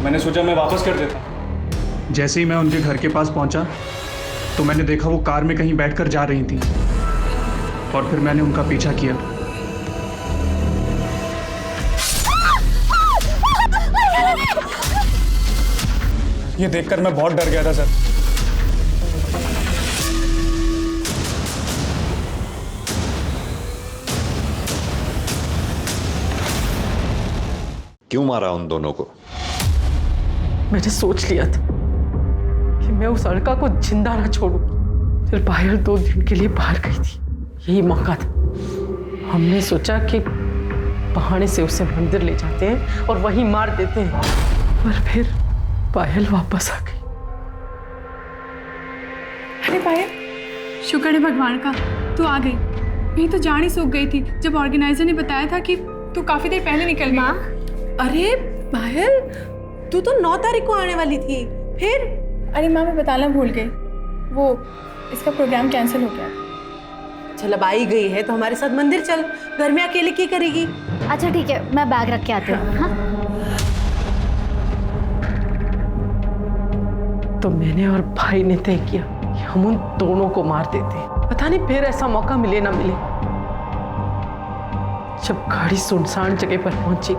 मैंने सोचा मैं वापस कर देता। जैसे ही मैं उनके घर के पास पहुँचा तो मैंने देखा वो कार में कहीं बैठकर जा रही थी, और फिर मैंने उनका पीछा किया। ये देखकर मैं बहुत डर गया था सर। क्यों मारा उन दोनों को? मैंने सोच लिया था कि मैं उस लड़का को जिंदा ना छोड़ूं। फिर पायल 2 दिन के लिए बाहर गई थी, यही मौका था। हमने सोचा कि बहाने से उसे मंदिर ले जाते हैं और वहीं मार देते हैं, पर फिर पायल वापस आ गई। अरे पायल, शुक्र है भगवान का तू आ गई, नहीं तो जान ही सूख गई थी जब ऑर्गेनाइजर ने बताया था कि तू काफी देर पहले निकल गई। माँ, अरे पायल, तू तो 9 तारीख को आने वाली थी, फिर? अरे माँ, मैं बताना भूल गई, वो इसका प्रोग्राम कैंसिल हो गया। चल अब आई गई है तो हमारे साथ मंदिर चल, घर में अकेले क्या करेगी? अच्छा ठीक है, मैं बैग रख के आती हूँ। हाँ? तो मैंने और भाई ने तय किया कि हम उन दोनों को मार देते हैं। पता नहीं फिर ऐसा मौका मिले ना मिले। जब गाड़ी सुनसान जगह पर पहुंची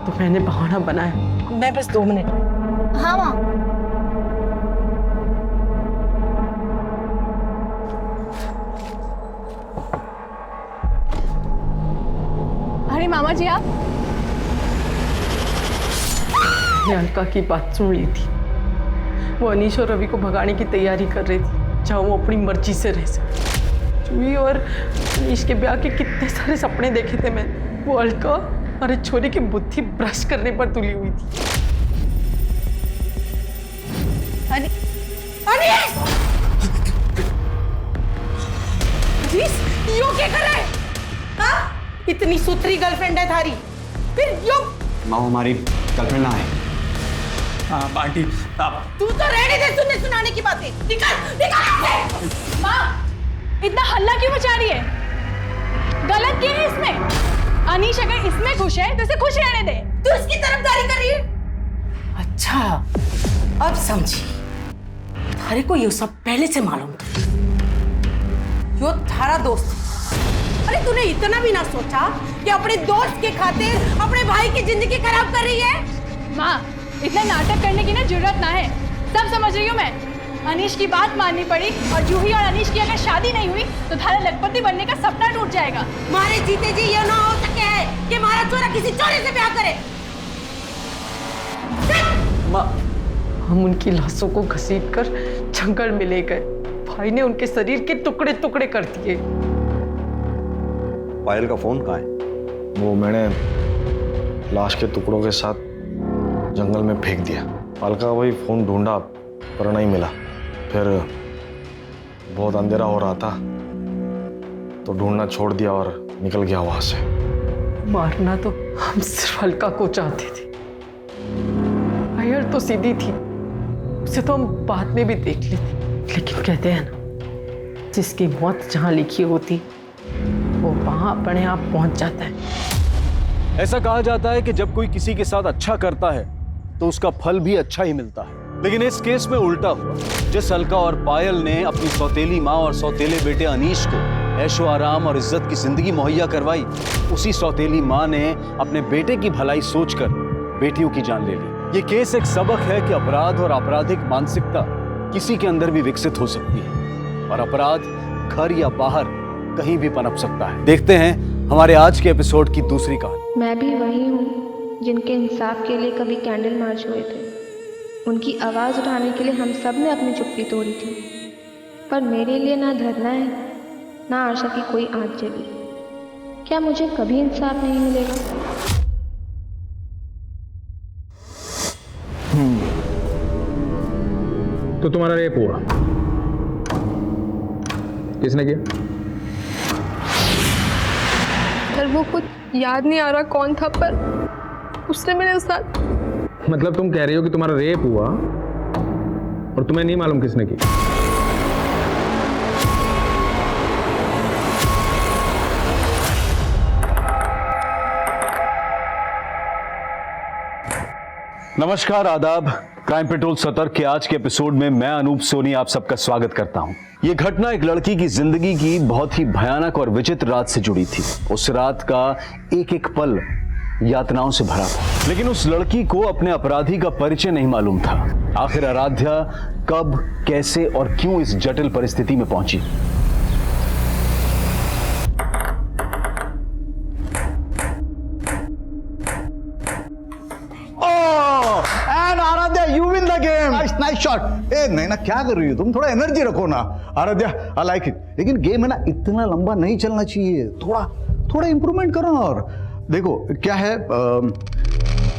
तो मैंने बहाना बनाया, मैं बस 2 मिनट। हाँ माँ। अरे मामा जी आप? मैंने अलका की बात सुन ली थी। वो अनीश और रवि को भगाने की तैयारी कर रही थी, जहाँ वो अपनी मर्जी से रह सके। जूही और अनीश के ब्याह के कितने सारे सपने देखे थे मैंने। वो अलका और एक छोरी की बुद्धि भ्रष्ट करने पर तुली हुई थी। यो क्या कर रहा है? हाँ? इतनी सुथरी गर्लफ्रेंड है थारी, फिर यो? माँ हमारी गर्लफ्रेंड ना है। हाँ आंटी आप। तू तो रहने दे सुनने सुनाने की बातें। निकाल। माँ, इतना हल्ला क्यों मचा रही है? गलत क्या है इसमें? अनीश अगर इसमें खुश है तो इसे खुश रहने दे। तू इसकी तरफदारी कर रही है? अच्छा, अब समझी। थारे को ये सब पहले से मालूम था। यो थारा दोस्त। अरे तूने इतना भी ना सोचा कि अपने दोस्त के खातिर अपने भाई की जिंदगी खराब कर रही है? माँ, इतना नाटक करने की ना जरूरत ना है, सब समझ रही हूँ मैं। अनीश की बात माननी पड़ी और जूही और अनीश की अगर शादी नहीं हुई तो थारा लखपति बनने का सपना टूट जाएगा। मारे जीते जी ये ना हो सके है कि हमारा छोरा किसी चोरी से ब्याह करे। माँ, हम उनकी लाशों को घसीटकर जंगल में ले गए। भाई ने उनके शरीर के टुकड़े टुकड़े कर दिए। पायल का फोन कहाँ है? वो मैंने लाश के टुकड़ों के साथ जंगल में फेंक दिया। अलका वही फोन ढूंढा पर नहीं मिला। फिर बहुत अंधेरा हो रहा था तो ढूंढना छोड़ दिया और निकल गया वहां से। मारना तो हम सिर्फ अलका को चाहते थे। पायल तो सीधी थी, उसे तो हम बाद में भी देख लेते, लेकिन कहते हैं ना, जिसकी मौत जहां लिखी होती वो वहां अपने आप पहुंच जाता है। ऐसा कहा जाता है कि जब कोई किसी के साथ अच्छा करता है तो उसका फल भी अच्छा ही मिलता है, लेकिन इस केस में उल्टा हुआ। जिस अलका और पायल ने अपनी सौतेली माँ और सौतेले बेटे अनीश को ऐशो आराम और इज्जत की जिंदगी मुहैया करवाई, उसी सौतेली माँ ने अपने बेटे की भलाई सोचकर बेटियों की जान ले ली। ये केस एक सबक है कि अपराध और आपराधिक मानसिकता किसी के अंदर भी विकसित हो सकती है और अपराध घर या बाहर कहीं भी पनप सकता है। देखते हैं हमारे आज के एपिसोड की दूसरी कहानी। मैं भी वही हूँ जिनके इंसाफ के लिए कभी कैंडल मार्च हुए थे। उनकी आवाज़ उठाने के लिए हम सब ने अपनी चुप्पी तोड़ी थी, पर मेरे लिए ना धरना है ना आशा की कोई आँच जली। क्या मुझे कभी इंसाफ नहीं मिलेगा? तो तुम्हारा रेप हुआ, किसने किया? सर वो कुछ याद नहीं आ रहा कौन था, पर उसने मेरे साथ। मतलब तुम कह रही हो कि तुम्हारा रेप हुआ और तुम्हें नहीं मालूम किसने की? नमस्कार, आदाब। क्राइम पेट्रोल सतर्क के आज के एपिसोड में मैं अनूप सोनी आप सबका स्वागत करता हूं। यह घटना एक लड़की की जिंदगी की बहुत ही भयानक और विचित्र रात से जुड़ी थी। उस रात का एक एक पल यातनाओं से भरा था, लेकिन उस लड़की को अपने अपराधी का परिचय नहीं मालूम था। आखिर आराध्या कब, कैसे और क्यों इस जटिल परिस्थिति में पहुंची? You win the game. Nice nice shot. ए नहीं ना, क्या कर रही हो तुम? थोड़ा एनर्जी रखो ना। Aaradhya, I like it. लेकिन गेम है ना, इतना लंबा नहीं चलना चाहिए, थोड़ा थोड़ा इंप्रूवमेंट करो। और देखो क्या है,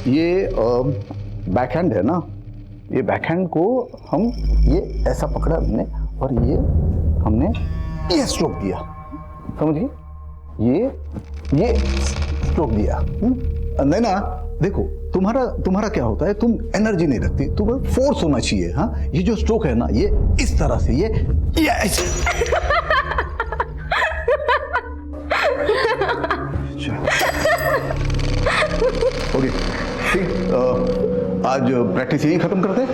ये बैकहैंड है ना, ये बैकहैंड को हम ये ऐसा पकड़ा हमने, और ये हमने ये स्ट्रोक दिया, समझिए, ये स्ट्रोक दिया। नहीं ना, देखो तुम्हारा क्या होता है, तुम एनर्जी नहीं रखती, तुम्हें फोर्स होना चाहिए। हाँ, ये जो स्ट्रोक है ना, ये इस तरह से, ये ऐसे। ओके ठीक, आज प्रैक्टिस यही खत्म करते हैं,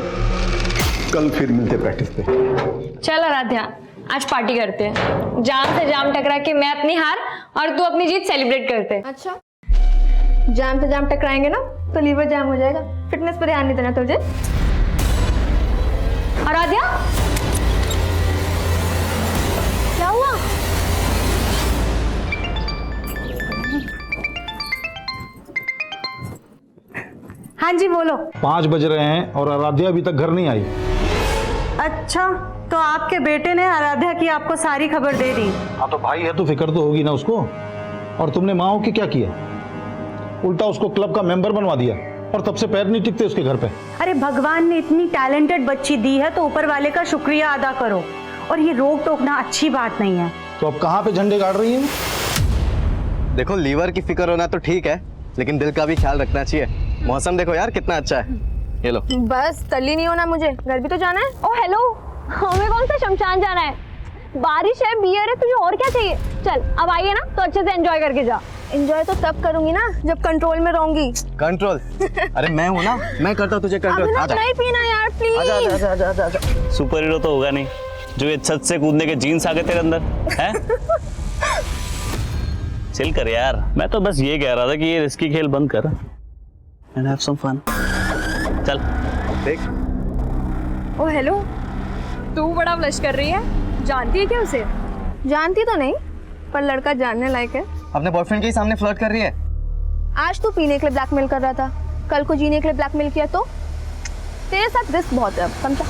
कल फिर मिलते प्रैक्टिस पे। चल आराध्या, आज पार्टी करते हैं। जाम से जाम टकरा के मैं अपनी हार और तू अपनी जीत सेलिब्रेट करते हैं। अच्छा, जाम से जाम टकराएंगे ना तो लीवर जाम हो जाएगा। फिटनेस पर ध्यान नहीं देना तुझे। आराध्या, क्या हुआ? हाँ जी बोलो। 5 बज रहे हैं और आराध्या अभी तक घर नहीं आई। अच्छा, तो आपके बेटे ने आराध्या की आपको सारी खबर दे दी? हाँ तो भाई है तो फिक्र तो होगी ना उसको। और तुमने माँ हो के क्या किया? उल्टा उसको क्लब का मेंबर बनवा दिया, और तब से पैर नहीं टिकते उसके घर पे। अरे भगवान ने इतनी टैलेंटेड बच्ची दी है तो ऊपर वाले का शुक्रिया अदा करो, और ये रोक टोकना अच्छी बात नहीं है। तो अब कहाँ पे झंडे गाड़ रही है? देखो, लीवर की फिक्र होना तो ठीक है, लेकिन दिल का भी ख्याल रखना चाहिए। मौसम देखो यार कितना अच्छा है। ये लो। बस तल्ली नहीं होना मुझे, घर भी तो जाना है। ओ हेलो, हमें कौन सा शमशान जाना है? बारिश है, बियर है, तुझे और क्या चाहिए? चल अब आइए ना, तो अच्छे से एंजॉय करके जा। एंजॉय तो तब करूंगी ना जब कंट्रोल में रहूंगी। कंट्रोल? अरे मैं हूँ ना, मैं करता हूँ तुझे कंट्रोल। आजा, नहीं पीना यार प्लीज। आजा आजा आजा आजा आजा। सुपर हीरो तो होगा नहीं जो ये छत से कूदने के जीन्स आ गए तेरे अंदर हैं? चिल कर यार, मैं तो बस ये कह रहा था कि ये रिस्की खेल बंद कर एंड हैव सम फन। चल देख। ओ हेलो, तू बड़ा ब्लश कर रही है, जानती है क्या उसे? जानती तो नहीं, पर लड़का जानने लायक है। अपने बॉयफ्रेंड के सामने फ्लर्ट कर रही है। आज तू पीने के लिए ब्लैकमेल कर रहा था, कल को जीने के लिए ब्लैकमेल किया तो तेरे साथ रिस्क बहुत है, अब समझा?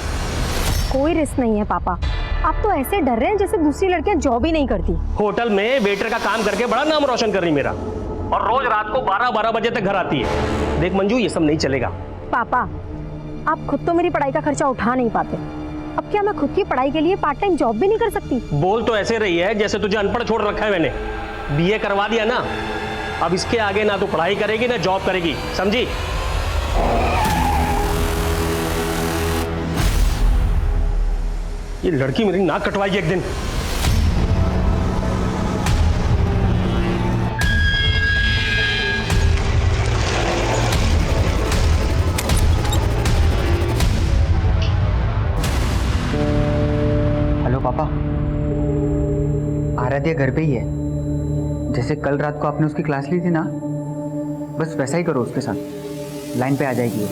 कोई रिस्क नहीं है पापा, आप तो ऐसे डर रहे हैं जैसे दूसरी लड़कियां जॉब ही नहीं करती। होटल में वेटर का काम करके बड़ा नाम रोशन कर रही मेरा, और रोज रात को 12-12 बजे तक घर आती है। देख मंजू, ये सब नहीं चलेगा। पापा, आप खुद तो मेरी पढ़ाई का खर्चा उठा नहीं पाते, अब क्या मैं खुद की पढ़ाई के लिए पार्ट टाइम जॉब भी नहीं कर सकती? बोल तो ऐसे रही है जैसे तुझे अनपढ़ छोड़ रखा है मैंने। बीए करवा दिया ना, अब इसके आगे ना तो पढ़ाई करेगी ना जॉब करेगी, समझी? ये लड़की मेरी नाक कटवाएगी एक दिन। हेलो पापा, आराध्या घर पे ही है। जैसे कल रात को आपने उसकी क्लास ली थी ना, बस वैसा ही करो उसके साथ, लाइन पे आ जाएगी वो।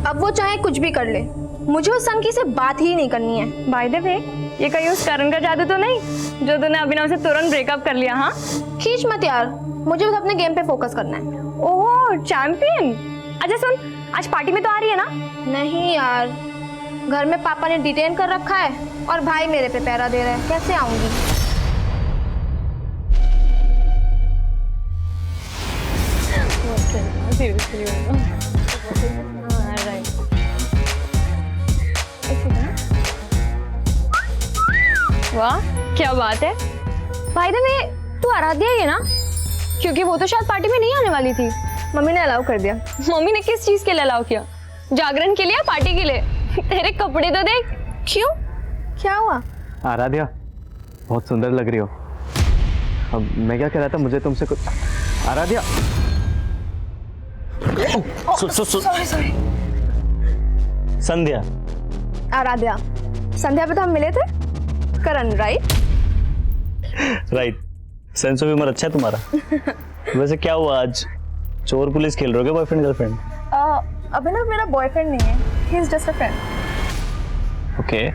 अब वो चाहे कुछ भी कर ले, मुझे उस संकी से बात ही नहीं करनी है। बाय द वे, ये कहीं उस करण का जादू तो नहीं जो तूने अभिनव से तुरंत ब्रेकअप कर लिया? हाँ, खींच मत यार, मुझे बस अपने गेम पे फोकस करना है। ओह चैंपियन। अच्छा सुन, आज पार्टी में तो आ रही है ना? नहीं यार, घर में पापा ने डिटेन कर रखा है और भाई मेरे पे पहरा दे रहा है, कैसे आऊंगी? वाह क्या बात है। भाई द वे, तू आराध्या ही है ना? क्योंकि वो तो शायद पार्टी में नहीं आने वाली थी। मम्मी ने अलाउ कर दिया। मम्मी ने किस चीज के लिए अलाउ किया? जागरण के लिए या पार्टी के लिए? तेरे कपड़े तो देख। क्यों, क्या हुआ? आराध्या, बहुत सुंदर लग रही हो। अब मैं क्या कह रहा था, मुझे तुमसे कुछ। आराध्या, सॉरी। संध्या। आराध्या, संध्या पे तो हम मिले थे। Karan, right? Right. Sense of humour अच्छा है तुम्हारा। वैसे क्या हुआ आज, चोर पुलिस खेल रहे हो क्या बॉयफ्रेंड गर्लफ्रेंड? अभिनव मेरा बॉयफ्रेंड नहीं है, he is just a friend. Okay.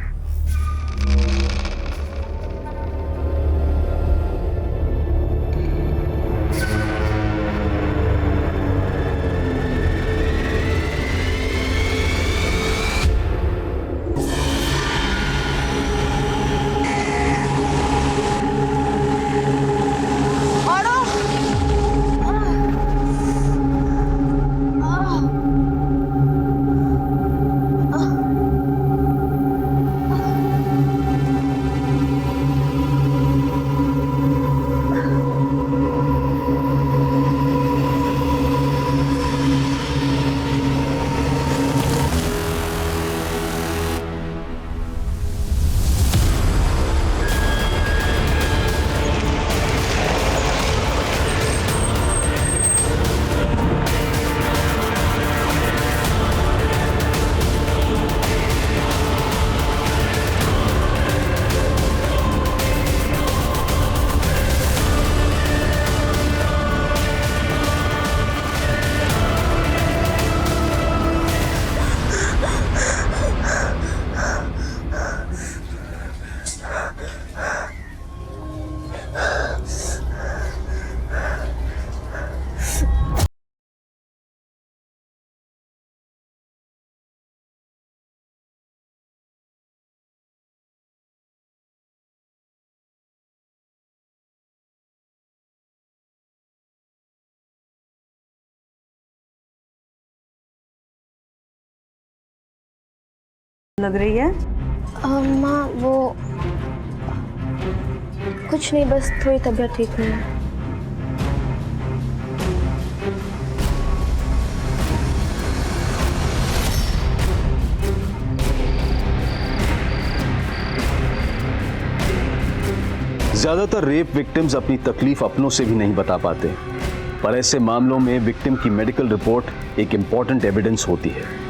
लग रही है? माँ वो कुछ नहीं, बस थोड़ी तबीयत ठीक नहीं है। ज्यादातर रेप विक्टिम्स अपनी तकलीफ अपनों से भी नहीं बता पाते, पर ऐसे मामलों में विक्टिम की मेडिकल रिपोर्ट एक इंपॉर्टेंट एविडेंस होती है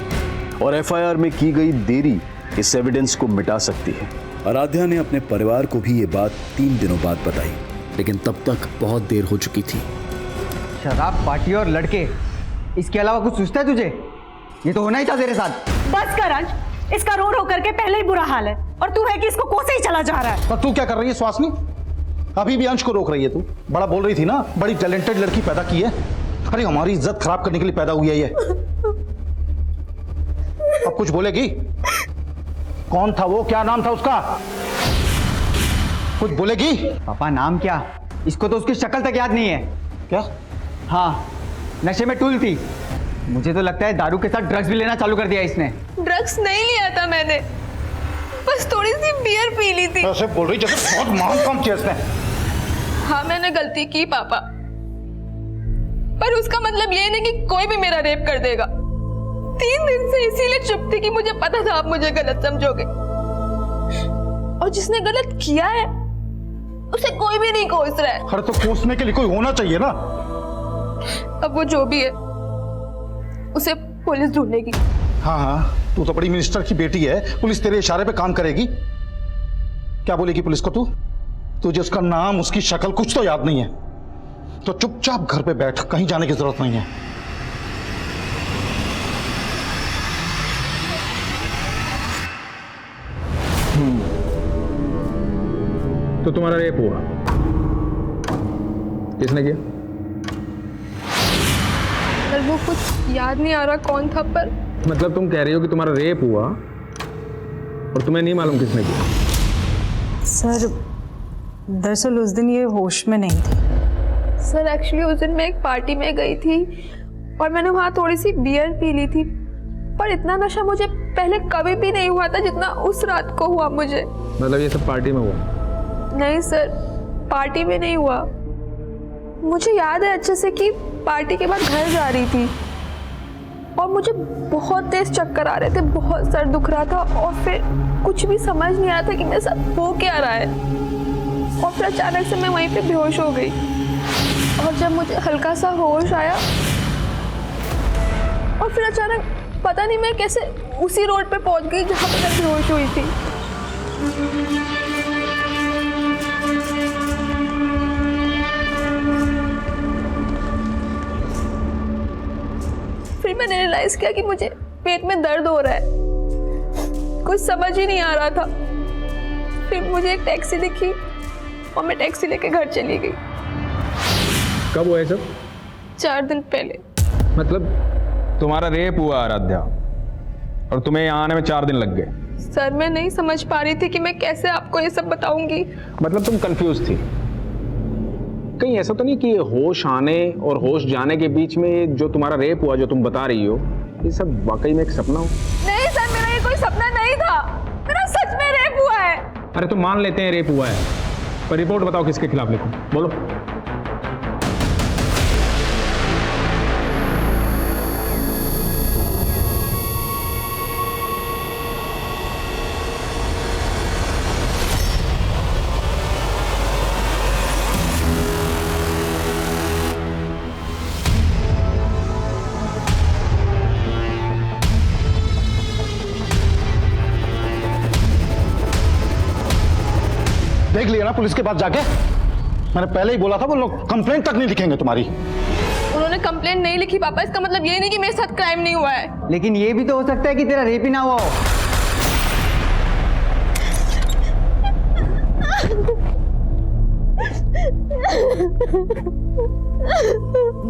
और एफआईआर में की गई देरी इस एविडेंस को मिटा सकती है। आराध्या ने अपने परिवार को भी ये बात 3 दिनों बाद बताई, लेकिन तब तक बहुत देर हो चुकी थी। शराब, पार्टी और लड़के, इसके अलावा कुछ सोचता है तुझे? ये तो होना ही था तेरे साथ। बस कर अंश, इसका रोड होकर के पहले ही बुरा हाल है और तू है कि इसको कोसे ही चला जा रहा है। पर तू क्या कर रही है स्वासनी? अभी भी अंश को रोक रही है तू। बड़ा बोल रही थी ना, बड़ी टैलेंटेड लड़की पैदा की है। अरे हमारी इज्जत खराब करने के लिए पैदा हुई है ये। अब कुछ बोलेगी? कौन था वो, क्या नाम था उसका? कुछ बोलेगी? पापा नाम क्या? इसको तो उसकी शक्ल तक याद नहीं है। क्या? हाँ, नशे में टूल थी। मुझे तो लगता है दारू के साथ ड्रग्स भी लेना चालू कर दिया इसने। ड्रग्स नहीं लिया था मैंने, बस थोड़ी सी बियर पी ली थी। ऐसे बोल रही जैसे बहुत महान काम किया इसने। हाँ मैंने गलती की पापा, पर उसका मतलब ये नहीं कि कोई भी मेरा रेप कर देगा। 3 दिन से इसीलिए चुप थी कि मुझे पता था आप मुझे गलत समझोगे, और जिसने गलत किया है उसे कोई भी नहीं कोस रहा है। अरे तो कोसने के लिए कोई होना चाहिए ना। अब वो जो भी है उसे पुलिस ढूंढेगी। हाँ हाँ, तू तो बड़ी मिनिस्टर की बेटी है, पुलिस तेरे इशारे पे काम करेगी। क्या बोलेगी पुलिस को तू? तुझे उसका नाम, उसकी शक्ल कुछ तो याद नहीं है, तो चुपचाप घर पे बैठ, कहीं जाने की जरूरत नहीं है। तो तुम्हारा रेप हुआ, किसने किया? पर वो कुछ याद नहीं आ रहा कौन था, पर मतलब तुम कह रही हो कि तुम्हारा रेप हुआ और तुम्हें नहीं मालूम किसने किया? सर दरअसल उस दिन ये होश में नहीं थी। सर एक्चुअली उस दिन मैं एक पार्टी में गई थी और मैंने वहाँ थोड़ी सी बियर पी ली थी, पर इतना नशा मुझे पहले कभी भी नहीं हुआ था जितना उस रात को हुआ मुझे। मतलब ये सब पार्टी में हुआ? नहीं सर, पार्टी में नहीं हुआ। मुझे याद है अच्छे से कि पार्टी के बाद घर जा रही थी और मुझे बहुत तेज चक्कर आ रहे थे, बहुत सर दुख रहा था और फिर कुछ भी समझ नहीं आ रहा था कि मेरे साथ हो क्या रहा है, और फिर अचानक से मैं वहीं पे बेहोश हो गई। और जब मुझे हल्का सा होश आया और फिर अचानक पता नहीं मैं कैसे उसी रोड पे पहुंच गई जहाँ पे मैं बेहोश हुई थी। फिर मैंने रियलाइज किया कि मुझे पेट में दर्द हो रहा है, कुछ समझ ही नहीं आ रहा था। फिर मुझे एक टैक्सी दिखी और मैं टैक्सी लेके घर चली गई। कब हुआ ये सब? 4 दिन पहले। मतलब तुम्हारा रेप हुआ आराध्या और तुम्हें यहाँ आने में 4 दिन लग गए? सर मैं नहीं समझ पा रही थी कि मैं कैसे आपको ये सब बताऊंगी। मतलब तुम कंफ्यूज थी? कहीं ऐसा तो नहीं कि होश आने और होश जाने के बीच में जो तुम्हारा रेप हुआ, जो तुम बता रही हो, ये सब वाकई में एक सपना हो? नहीं सर, मेरा ये कोई सपना नहीं था, मेरा सच में रेप हुआ है। अरे तो मान लेते हैं रेप हुआ है, पर रिपोर्ट बताओ किसके खिलाफ लिखूं, बोलो। देख लिया ना पुलिस के पास जाके? मैंने पहले ही बोला था वो लोग कंप्लेंट तक नहीं लिखेंगे तुम्हारी। उन्होंने कंप्लेंट नहीं लिखी पापा, इसका मतलब ये नहीं कि मेरे साथ क्राइम नहीं हुआ है। लेकिन ये भी तो हो सकता है कि तेरा रेप ही ना हुआ हो।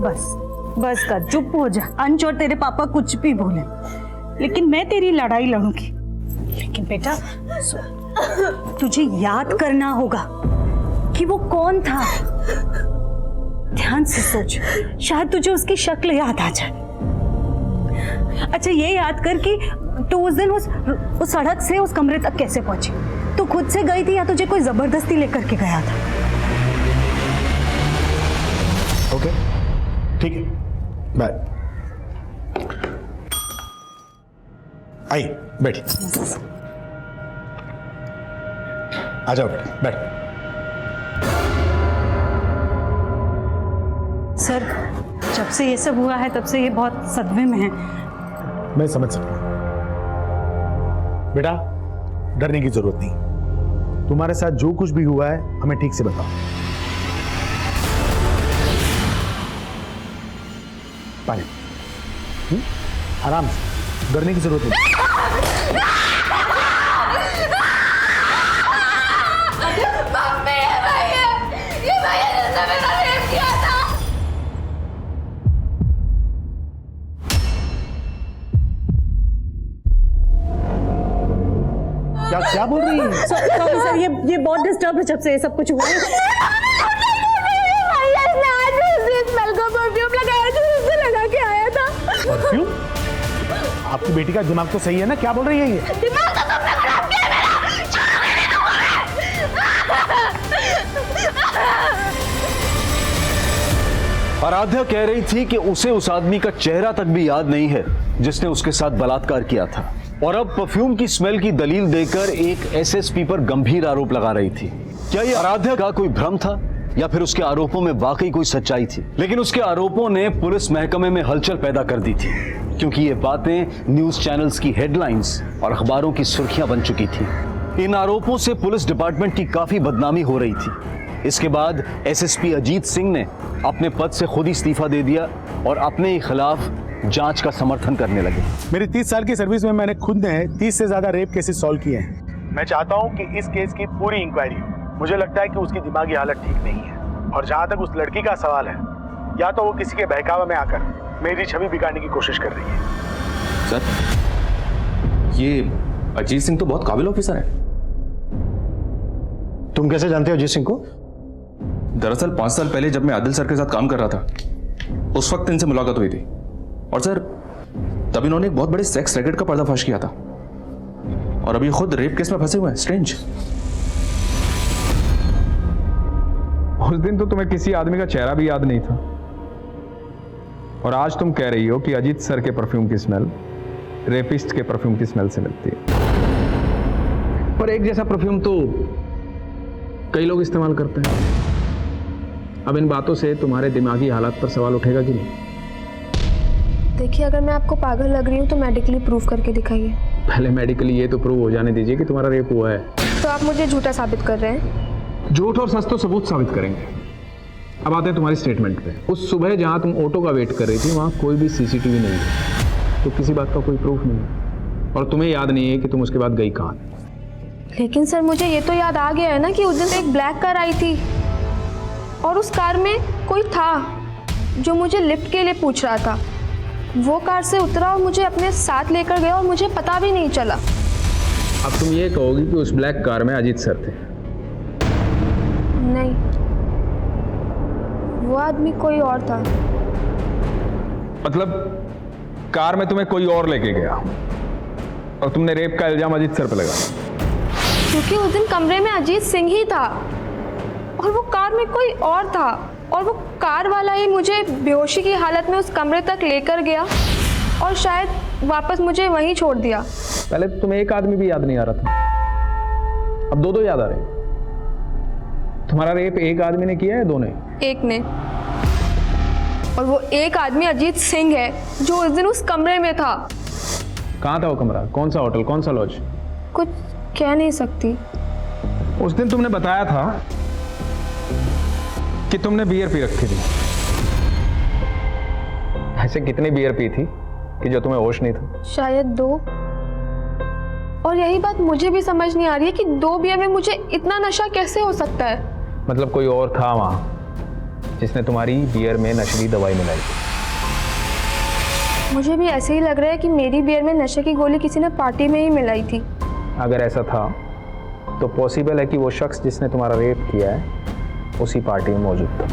बस बस कर, चुप हो जा। अंश और तेरे पापा कुछ भी बोले, लेकिन मैं तेरी लड़ाई लड़ूंगी। लेकिन बेटा तुझे याद करना होगा कि वो कौन था। ध्यान से सोच, शायद तुझे उसकी शक्ल याद आ जाए। अच्छा ये याद कर कि तो उस दिन उस सड़क से उस कमरे तक कैसे पहुंची? तू खुद से गई थी या तुझे कोई जबरदस्ती लेकर के गया था? ओके ठीक है, बाय। आई बैठी, आ जाओ बेटा, बैठ। सर जब से ये सब हुआ है तब से ये बहुत सदमे में है। मैं समझ सकता हूं बेटा, डरने की जरूरत नहीं। तुम्हारे साथ जो कुछ भी हुआ है हमें ठीक से बताओ। पानी, आराम से, डरने की जरूरत नहीं। क्या बोल रही है? सॉरी सर, ये बहुत डिस्टर्ब है जब से ये सब कुछ हुआ है। परफ्यूम? आपकी बेटी का दिमाग तो सही है ना? क्या बोल रही है ये? दिमाग तो तुमने खराब किया मेरा। आराध्या कह रही थी कि उसे उस आदमी का चेहरा तक भी याद नहीं है जिसने उसके साथ बलात्कार किया था, और अब परफ्यूम की स्मेल की दलील देकर एक एसएसपी पर गंभीर आरोप लगा रही थी। क्या यह आराध्या का कोई भ्रम था या फिर उसके आरोपों में वाकई कोई सच्चाई थी? लेकिन उसके आरोपों ने पुलिस महकमे में हलचल पैदा कर दी थी, क्योंकि ये बातें न्यूज चैनल्स की हेडलाइंस और अखबारों की सुर्खियां बन चुकी थी। इन आरोपों से पुलिस डिपार्टमेंट की काफी बदनामी हो रही थी। इसके बाद एसएसपी अजीत सिंह ने अपने पद से खुद ही इस्तीफा दे दिया और अपने ही खिलाफ जांच का समर्थन करने लगे। मेरी 30 साल की सर्विस में मैंने खुद ने 30 से ज्यादा रेप केसेस सॉल्व किए हैं। मैं चाहता हूं कि इस केस की पूरी इंक्वायरी हो। मुझे लगता है कि उसकी दिमागी हालत ठीक नहीं है, और जहां तक उस लड़की का सवाल है, या तो वो किसी के बहकावे में आकर मेरी छवि बिगाड़ने की कोशिश कर रही है। सर, ये अजीत सिंह तो बहुत काबिल ऑफिसर है। तुम कैसे जानते हो अजीत सिंह को? दरअसल 5 साल पहले जब मैं आदिल सर के साथ काम कर रहा था, उस वक्त इनसे मुलाकात हुई थी, और सर तब इन्होंने एक बहुत बड़े सेक्स रैकेट का पर्दाफाश किया था, और अभी खुद रेप केस में फंसे हुए हैं। स्ट्रेंज। उस दिन तो तुम्हें किसी आदमी का चेहरा भी याद नहीं था, और आज तुम कह रही हो कि अजीत सर के परफ्यूम की स्मेल रेपिस्ट के परफ्यूम की स्मेल से मिलती है। पर एक जैसा परफ्यूम तो कई लोग इस्तेमाल करते हैं। अब इन बातों से तुम्हारे दिमागी हालात पर सवाल उठेगा कि नहीं? देखिए, अगर मैं आपको पागल लग रही हूँ तो मेडिकली प्रूफ करके दिखाइए। पहले मेडिकली ये तो प्रूव हो जाने दीजिए कि तुम्हारा रेप हुआ है। तो आप मुझे झूठा साबित कर रहे हैं? झूठ और सच तो सबूत साबित करेंगे। अब आते हैं तुम्हारी स्टेटमेंट पे। उस सुबह जहां तुम ऑटो का वेट कर रही थी, वहां कोई भी सीसीटीवी नहीं है, तो किसी बात का कोई प्रूफ नहीं है, और तुम्हें याद नहीं है कि तुम उसके बाद गई कहां। लेकिन सर, मुझे ये तो याद आ गया है ना कि उस दिन एक ब्लैक कार आई थी, और उस कार में कोई था जो मुझे लिफ्ट के लिए पूछ रहा था। वो कार से उतरा और मुझे अपने साथ लेकर गया, और मुझे पता भी नहीं चला। अब तुम ये कहोगी कि उस ब्लैक कार में अजीत सर थे? नहीं, वो आदमी कोई और था। मतलब कार में तुम्हें कोई और लेके गया, और तुमने रेप का इल्जाम अजीत सर पे लगाया? क्योंकि उस दिन कमरे में अजीत सिंह ही था, और वो कार में कोई और था, और वो कार वाला ही मुझे बेहोशी की हालत में उस कमरे तक लेकर गया, और शायद वापस मुझे वहीं छोड़ दिया। पहले तो तुम्हें एक आदमी भी याद नहीं आ रहा था, अब दो याद आ रहे हैं। तुम्हारा रेप एक आदमी ने किया है, दो ने? एक ने। और वो एक आदमी अजीत सिंह है, जो उस दिन उस कमरे में था। कहाँ था वो कमरा? कौन सा होटल, कौन सा लॉज? कुछ कह नहीं सकती। उस दिन तुमने बताया था कि तुमने बियर पी रखी थी। ऐसे कितनी बियर पी थी कि जो तुम्हें होश नहीं था? शायद 2। और यही बात मुझे भी समझ नहीं आ रही है कि 2 बियर में मुझे इतना नशा कैसे हो सकता है। मतलब कोई और था वहां जिसने तुम्हारी बियर में नशीली दवाई मिलाई थी? मुझे भी ऐसे ही लग रहा है कि मेरी बियर में नशे की गोली किसी ने पार्टी में ही मिलाई थी। अगर ऐसा था तो पॉसिबल है कि वो शख्स जिसने तुम्हारा रेप किया है उसी पार्टी में मौजूद था।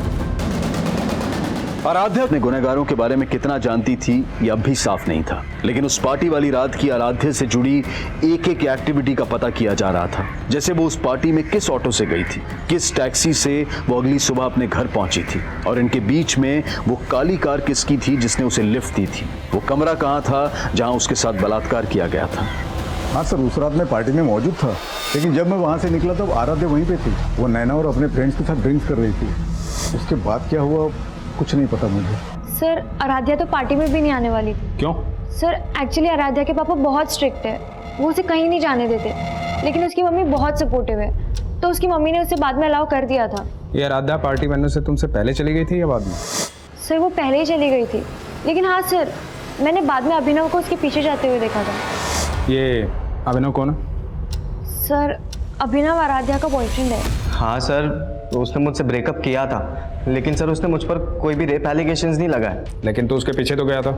आराध्या अपने गुनहगारों के बारे में कितना जानती थी ये अब भी साफ नहीं था, लेकिन उस पार्टी वाली रात की आराध्या से जुड़ी एक एक एक्टिविटी का पता किया जा रहा था। जैसे वो उस पार्टी में किस ऑटो से गई थी, किस टैक्सी से वो अगली सुबह अपने घर पहुंची थी, और इनके बीच में वो काली कार किसकी थी जिसने उसे लिफ्ट दी थी, वो कमरा कहाँ था जहां उसके साथ बलात्कार किया गया था। हाँ सर, उस रात मैं पार्टी में मौजूद था, लेकिन जब मैं वहाँ से निकला तब आराध्या वहीं पे थी। वो नैना और अपने फ्रेंड्स के साथ ड्रिंक्स कर रही थी। उसके बाद क्या हुआ कुछ नहीं पता मुझे। सर आराध्या तो पार्टी में भी नहीं आने वाली थी। क्यों? सर एक्चुअली आराध्या के पापा बहुत स्ट्रिक्ट है, वो उसे कहीं नहीं जाने देते, लेकिन उसकी मम्मी बहुत सपोर्टिव है, तो उसकी मम्मी ने उसे बाद में अलाउ कर दिया था। ये आराध्या पार्टी बनने से तुमसे पहले चली गई थी या बाद में? सर वो पहले ही चली गई थी, लेकिन हाँ सर मैंने बाद में अभिनव को उसके पीछे जाते हुए देखा था। ये अभिनव कौन है? सर अभिनव आराध्या का बॉयफ्रेंड है। हाँ सर, उसने मुझसे ब्रेकअप किया था, लेकिन सर उसने मुझ पर कोई भी रेप एलिगेशंस नहीं लगाए। लेकिन तू उसके पीछे तो गया था,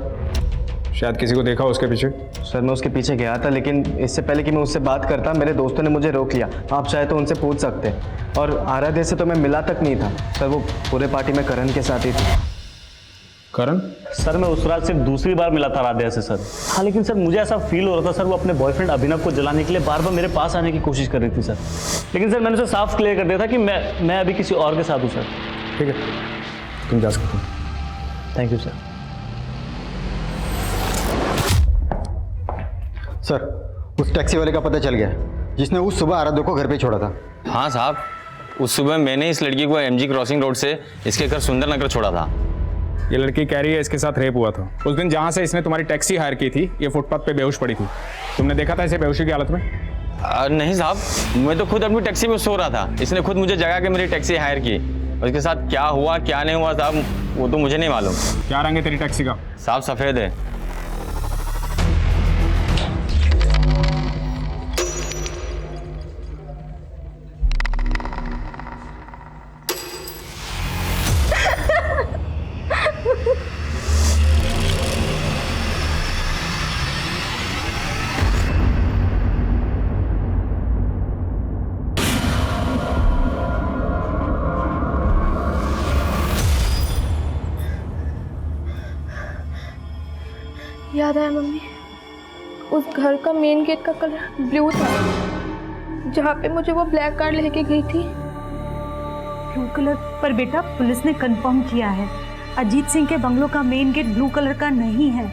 शायद किसी को देखा उसके पीछे। सर मैं उसके पीछे गया था, लेकिन इससे पहले कि मैं उससे बात करता मेरे दोस्तों ने मुझे रोक लिया। आप चाहे तो उनसे पूछ सकते हैं। और आराध्या से तो मैं मिला तक नहीं था सर, वो पूरे पार्टी में करण के साथ ही थी। करण? सर मैं उस रात सिर्फ दूसरी बार मिला था आराध्या से सर। हाँ लेकिन सर मुझे ऐसा फील हो रहा था सर, वो अपने बॉयफ्रेंड अभिनव को जलाने के लिए बार बार मेरे पास आने की कोशिश कर रही थी सर। लेकिन सर मैंने उसे साफ क्लियर कर दिया था कि मैं अभी किसी और के साथ हूँ सर। ठीक है, तुम जा सकते हो। Thank you sir. सर उस टैक्सी वाले का पता चल गया जिसने उस सुबह आराध्या को घर पे छोड़ा था। हाँ साहब, उस सुबह मैंने इस लड़की को एमजी क्रॉसिंग रोड से इसके घर सुंदर नगर छोड़ा था। ये लड़की कह रही है इसके साथ रेप हुआ था। उस दिन जहाँ से इसने तुम्हारी टैक्सी हायर की थी, ये फुटपाथ पे बेहोश पड़ी थी। तुमने देखा था इसे बेहोशी की हालत में? नहीं साहब, मैं तो खुद अपनी टैक्सी में सो रहा था। इसने खुद मुझे जगा के मेरी टैक्सी हायर की। और इसके साथ क्या हुआ क्या नहीं हुआ साहब, वो तो मुझे नहीं मालूम। क्या रंग है तेरी टैक्सी का? साहब सफ़ेद है। याद आया मम्मी, उस घर का मेन गेट का कलर ब्लू था, जहाँ पे मुझे वो ब्लैक कार लेके गई थी। Blue colour? पर बेटा पुलिस ने कंफर्म किया है अजीत सिंह के बंगलों का मेन गेट ब्लू कलर का नहीं है।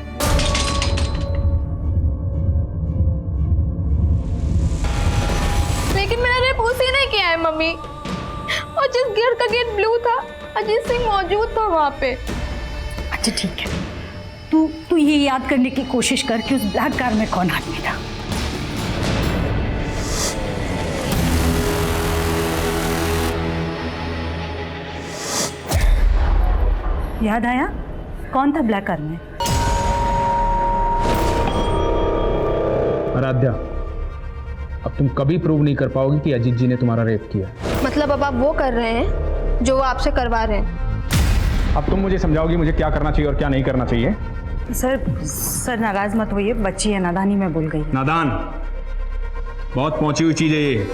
लेकिन मैंने रेप उसी ने किया है मम्मी, और जिस घर का गेट ब्लू था अजीत सिंह मौजूद था वहाँ पे। अच्छा ठीक है, तू ये याद करने की कोशिश कर कि उस ब्लैक कार में कौन आदमी था। याद आया कौन था ब्लैक कार में? आराध्या, अब तुम कभी प्रूव नहीं कर पाओगी कि अजीत जी ने तुम्हारा रेप किया। मतलब अब आप वो कर रहे हैं जो वो आपसे करवा रहे हैं। अब तुम मुझे समझाओगी मुझे क्या करना चाहिए और क्या नहीं करना चाहिए? सर नाराज मत होइए, बच्ची है, नादानी में बोल गई है। नादान? बहुत पहुंची हुई चीज है ये।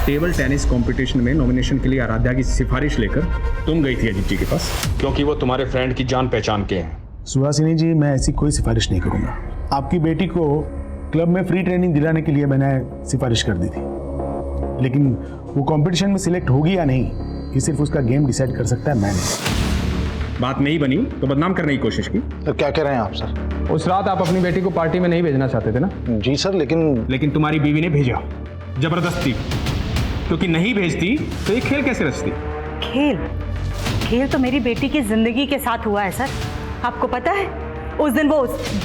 टेबल टेनिस कंपटीशन में नॉमिनेशन के लिए आराध्या की सिफारिश लेकर तुम गई थी अजीत जी के पास, क्योंकि वो तुम्हारे फ्रेंड की जान पहचान के हैं। सुहासिनी जी, मैं ऐसी कोई सिफारिश नहीं करूंगा। आपकी बेटी को क्लब में फ्री ट्रेनिंग दिलाने के लिए मैंने सिफारिश कर दी थी, लेकिन वो कंपटीशन में सिलेक्ट होगी या नहीं ये सिर्फ उसका गेम डिसाइड कर सकता है, मैं नहीं। बात नहीं बनी तो बदनाम करने की कोशिश की। तो क्या कह रहे हैं आप सर? उस रात आप अपनी बेटी को पार्टी में नहीं भेजना चाहते थे ना? जी सर, लेकिन तुम्हारी बीवी ने भेजा जबरदस्ती, क्योंकि नहीं भेजती तो ये खेल कैसे रचती? खेल तो मेरी बेटी की जिंदगी के साथ हुआ है सर। आपको पता है उस दिन वो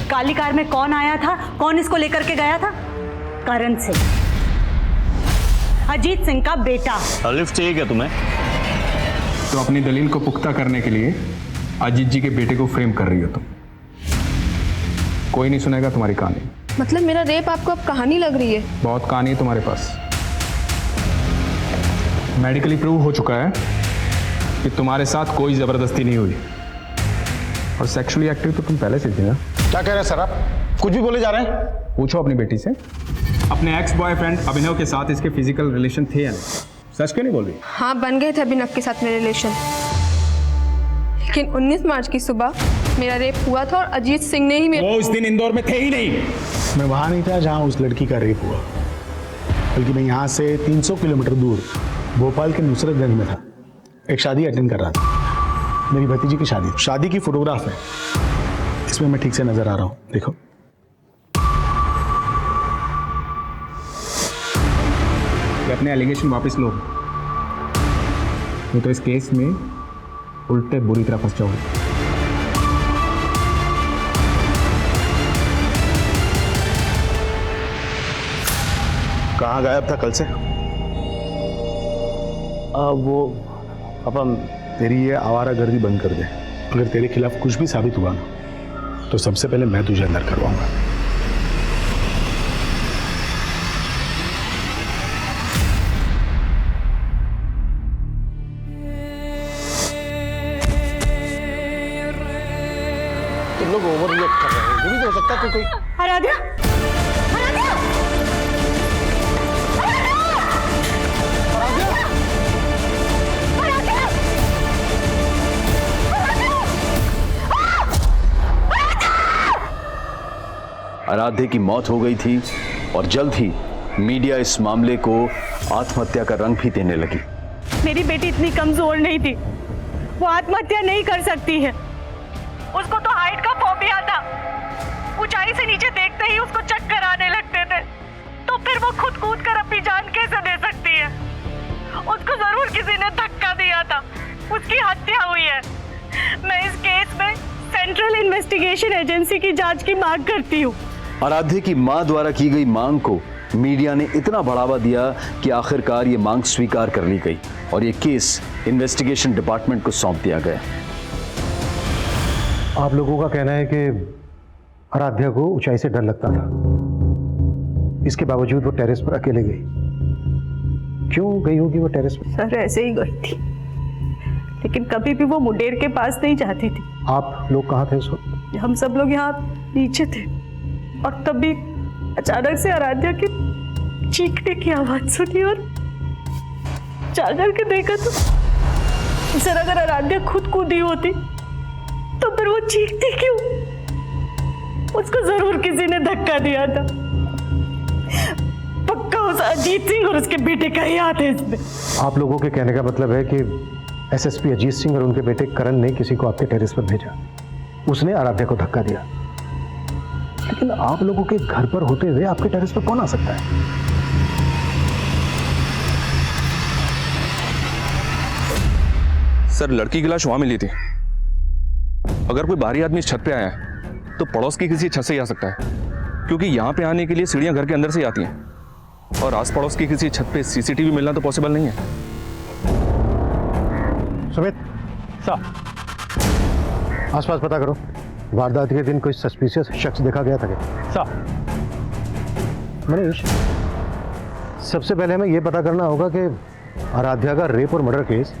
काली कार में कौन आया था, कौन इसको लेकर के गया था? करण सिंह, अजीत सिंह का बेटा। लिफ्ट चाहिए क्या तुम्हें? तो अपनी दलील को पुख्ता करने के लिए अजीत जी के बेटे को फ्रेम कर रही हो तुम। कोई नहीं सुनेगा तुम्हारी कहानी। मतलब मेरा रेप आपको अब कहानी लग रही है? बहुत कहानी है तुम्हारे पास। मेडिकली प्रूव हो चुका है कि तुम्हारे साथ कोई जबरदस्ती नहीं हुई, और सेक्सुअली एक्टिव तो तुम पहले से थी ना। क्या कह रहे हैं सर आप? कुछ भी बोले जा रहे हैं? पूछो अपनी बेटी से, अपने एक्स बॉयफ्रेंड अभिनव के साथ इसके फिजिकल रिलेशन थे या नहीं? सच क्यों नहीं बोल रही? हाँ बन गए थे अभिनव के साथ मेरे रिलेशन, लेकिन 19 मार्च की सुबह मेरा रेप हुआ था और अजीत सिंह ने ही मेरे वो उस दिन इंदौर में थे ही नहीं। मैं वहां नहीं था जहां उस लड़की का रेप हुआ, बल्कि मैं यहाँ से 300 किलोमीटर दूर भोपाल के नुसरतगंज में था। एक शादी अटेंड कर रहा था, मेरी भतीजी की शादी। शादी की फोटोग्राफ है, इसमें मैं ठीक से नजर आ रहा हूँ, देखो। अपने एलिगेशन वापस लो, तो इस केस में उल्टे बुरी तरह फंस जाओगे। कहाँ गायब था कल से? वो अपन तेरी ये आवारागर्दी बंद कर दे। अगर तेरे खिलाफ कुछ भी साबित हुआ ना, तो सबसे पहले मैं तुझे अंदर करवाऊंगा। तुम लोग ओवररिएक्ट कर रहे हो। ये भी तो हो सकता है कि कोई आराध्या, आराध्या, आराध्या की मौत हो गई थी और जल्द ही मीडिया इस मामले को आत्महत्या का रंग भी देने लगी। मेरी बेटी इतनी कमजोर नहीं थी, वो आत्महत्या नहीं कर सकती है। उसको तो हाइट का फोबिया था, ऊंचाई से नीचे देखते ही उसको चक्कर आने लगते थे, तो फिर वो खुद कूद कर अपनी जान कैसे दे सकती है? उसको जरूर किसी ने धक्का दिया था, उसकी हत्या हुई है। मैं इस केस में सेंट्रल इन्वेस्टिगेशन एजेंसी की जांच की मांग करती हूँ। आराध्या की मां द्वारा की गई मांग को मीडिया ने इतना बढ़ावा दिया कि आखिरकार ये मांग स्वीकार कर ली गई और ये केस इन्वेस्टिगेशन डिपार्टमेंट को सौंप दिया गया। आप लोगों का कहना है कि आराध्या को ऊंचाई से डर लगता था, इसके बावजूद वो टेरेस पर अकेले गई। क्यों गई होगी वो टेरेस पर? सर ऐसे ही गई थी, लेकिन कभी भी वो मुंडेर के पास नहीं जाती थी। आप लोग कहाँ थे उस वक्त? हम सब लोग यहाँ नीचे थे और तभी अचानक से आराध्या की चीखने की आवाज सुनी और जाकर के देखा तो सर अगर आराध्या खुद कूदी होती तो फिर वो चीखती क्यों? उसको जरूर किसी ने धक्का दिया था। पक्का उस अजीत सिंह और उसके बेटे का ही हाथ है इसमें। आप लोगों के कहने का मतलब है कि एसएसपी अजीत सिंह और उनके बेटे करण ने किसी को आपके टेरेस पर भेजा, उसने आराध्या को धक्का दिया। लेकिन आप लोगों के घर पर होते हुए आपके टेरेस पर कौन आ सकता है? सर लड़की की लाश वहां मिली थी। अगर कोई बाहरी आदमी इस छत पे आया है तो पड़ोस की किसी छत से ही आ सकता है, क्योंकि यहाँ पे आने के लिए सीढ़ियां घर के अंदर से ही आती हैं और आस पड़ोस की किसी छत पे सीसीटीवी मिलना तो पॉसिबल नहीं है। सुमित सर, आसपास पता करो, वारदात के दिन कोई सस्पिशियस शख्स देखा गया था क्या? सर। मनीष, सबसे पहले हमें यह पता करना होगा कि आराध्या का रेप और मर्डर केस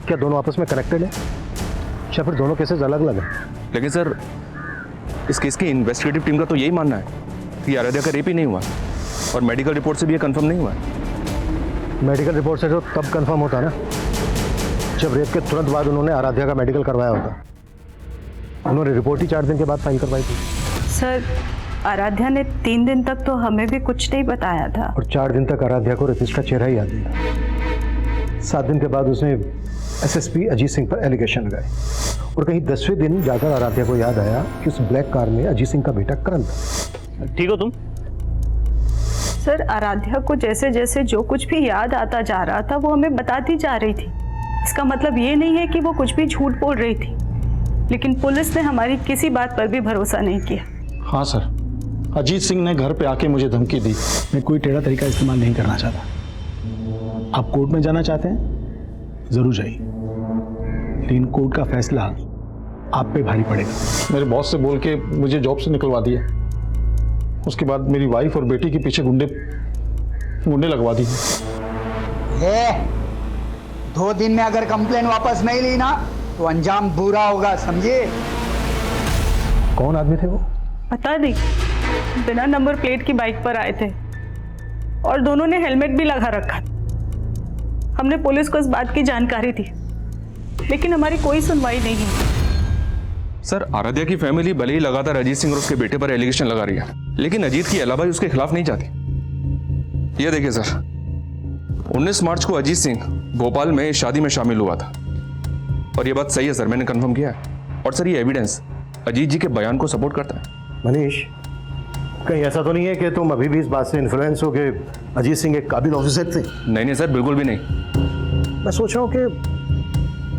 क्या दोनों आपस में कनेक्टेड है या फिर दोनों केसेस अलग अलग हैं? लेकिन सर इस केस की इन्वेस्टिगेटिव टीम का तो यही मानना है कि आराध्या का रेप ही नहीं हुआ और मेडिकल रिपोर्ट से भी ये कंफर्म नहीं हुआ। मेडिकल रिपोर्ट से जो तब कंफर्म होता ना जब रेप के तुरंत बाद उन्होंने आराध्या का मेडिकल करवाया होता। उन्होंने रिपोर्ट ही 4 दिन के बाद फाइल करवाई थी। सर आराध्या ने 3 दिन तक तो हमें भी कुछ नहीं बताया था और 4 दिन तक आराध्या को रेपिस्ट का चेहरा ही याद नहीं था। 7 दिन के बाद उसने एसएसपी अजीत सिंह पर एलिगेशन लगाए और कहीं 10वें दिन जाकर आराध्या को याद आया कि उस ब्लैक कार में अजीत सिंह का बेटा करण था। ठीक हो तुम? सर आराध्या को जैसे जैसे जो कुछ भी याद आता जा रहा था वो हमें बताती जा रही थी। इसका मतलब ये नहीं है कि वो कुछ भी झूठ बोल रही थी, लेकिन पुलिस ने हमारी किसी बात पर भी भरोसा नहीं किया। हाँ सर, अजीत सिंह ने घर पे आके मुझे धमकी दी। मैं कोई टेढ़ा तरीका इस्तेमाल नहीं करना चाहता। आप कोर्ट में जाना चाहते हैं, जरूर जाइए, लेकिन कोर्ट का फैसला आप पे भारी पड़ेगा। मेरे बॉस से बोल के मुझे जॉब से निकलवा दिया, उसके बाद मेरी वाइफ और बेटी के पीछे गुंडे लगवा दी। 2 दिन में अगर कंप्लेन वापस नहीं ली ना तो अंजाम बुरा होगा, समझे? कौन आदमी थे वो? पता नहीं, बिना नंबर प्लेट की बाइक पर आए थे और दोनों ने हेलमेट भी लगा रखा। हमने पुलिस को इस बात की जानकारी दी, लेकिन हमारी कोई सुनवाई नहीं हुई। सर आराध्या की फैमिली भले ही लगातार अजीत सिंह और उसके बेटे पर एलिगेशन लगा रही है, लेकिन अजीत की अलाबाई उसके खिलाफ नहीं जाती। ये देखिए सर, 19 मार्च को अजीत सिंह भोपाल में शादी में शामिल हुआ था, और ये बात सही है सर, मैंने कंफर्म किया है। और सर ये एविडेंस अजीत जी के बयान को सपोर्ट करता है। मनीष, कहीं ऐसा तो नहीं है कि तुम अभी भी इस बात से इन्फ्लुएंस हो कि अजीत सिंह एक काबिल ऑफिसर थे? नहीं सर, बिल्कुल भी नहीं। मैं सोच रहा हूँ कि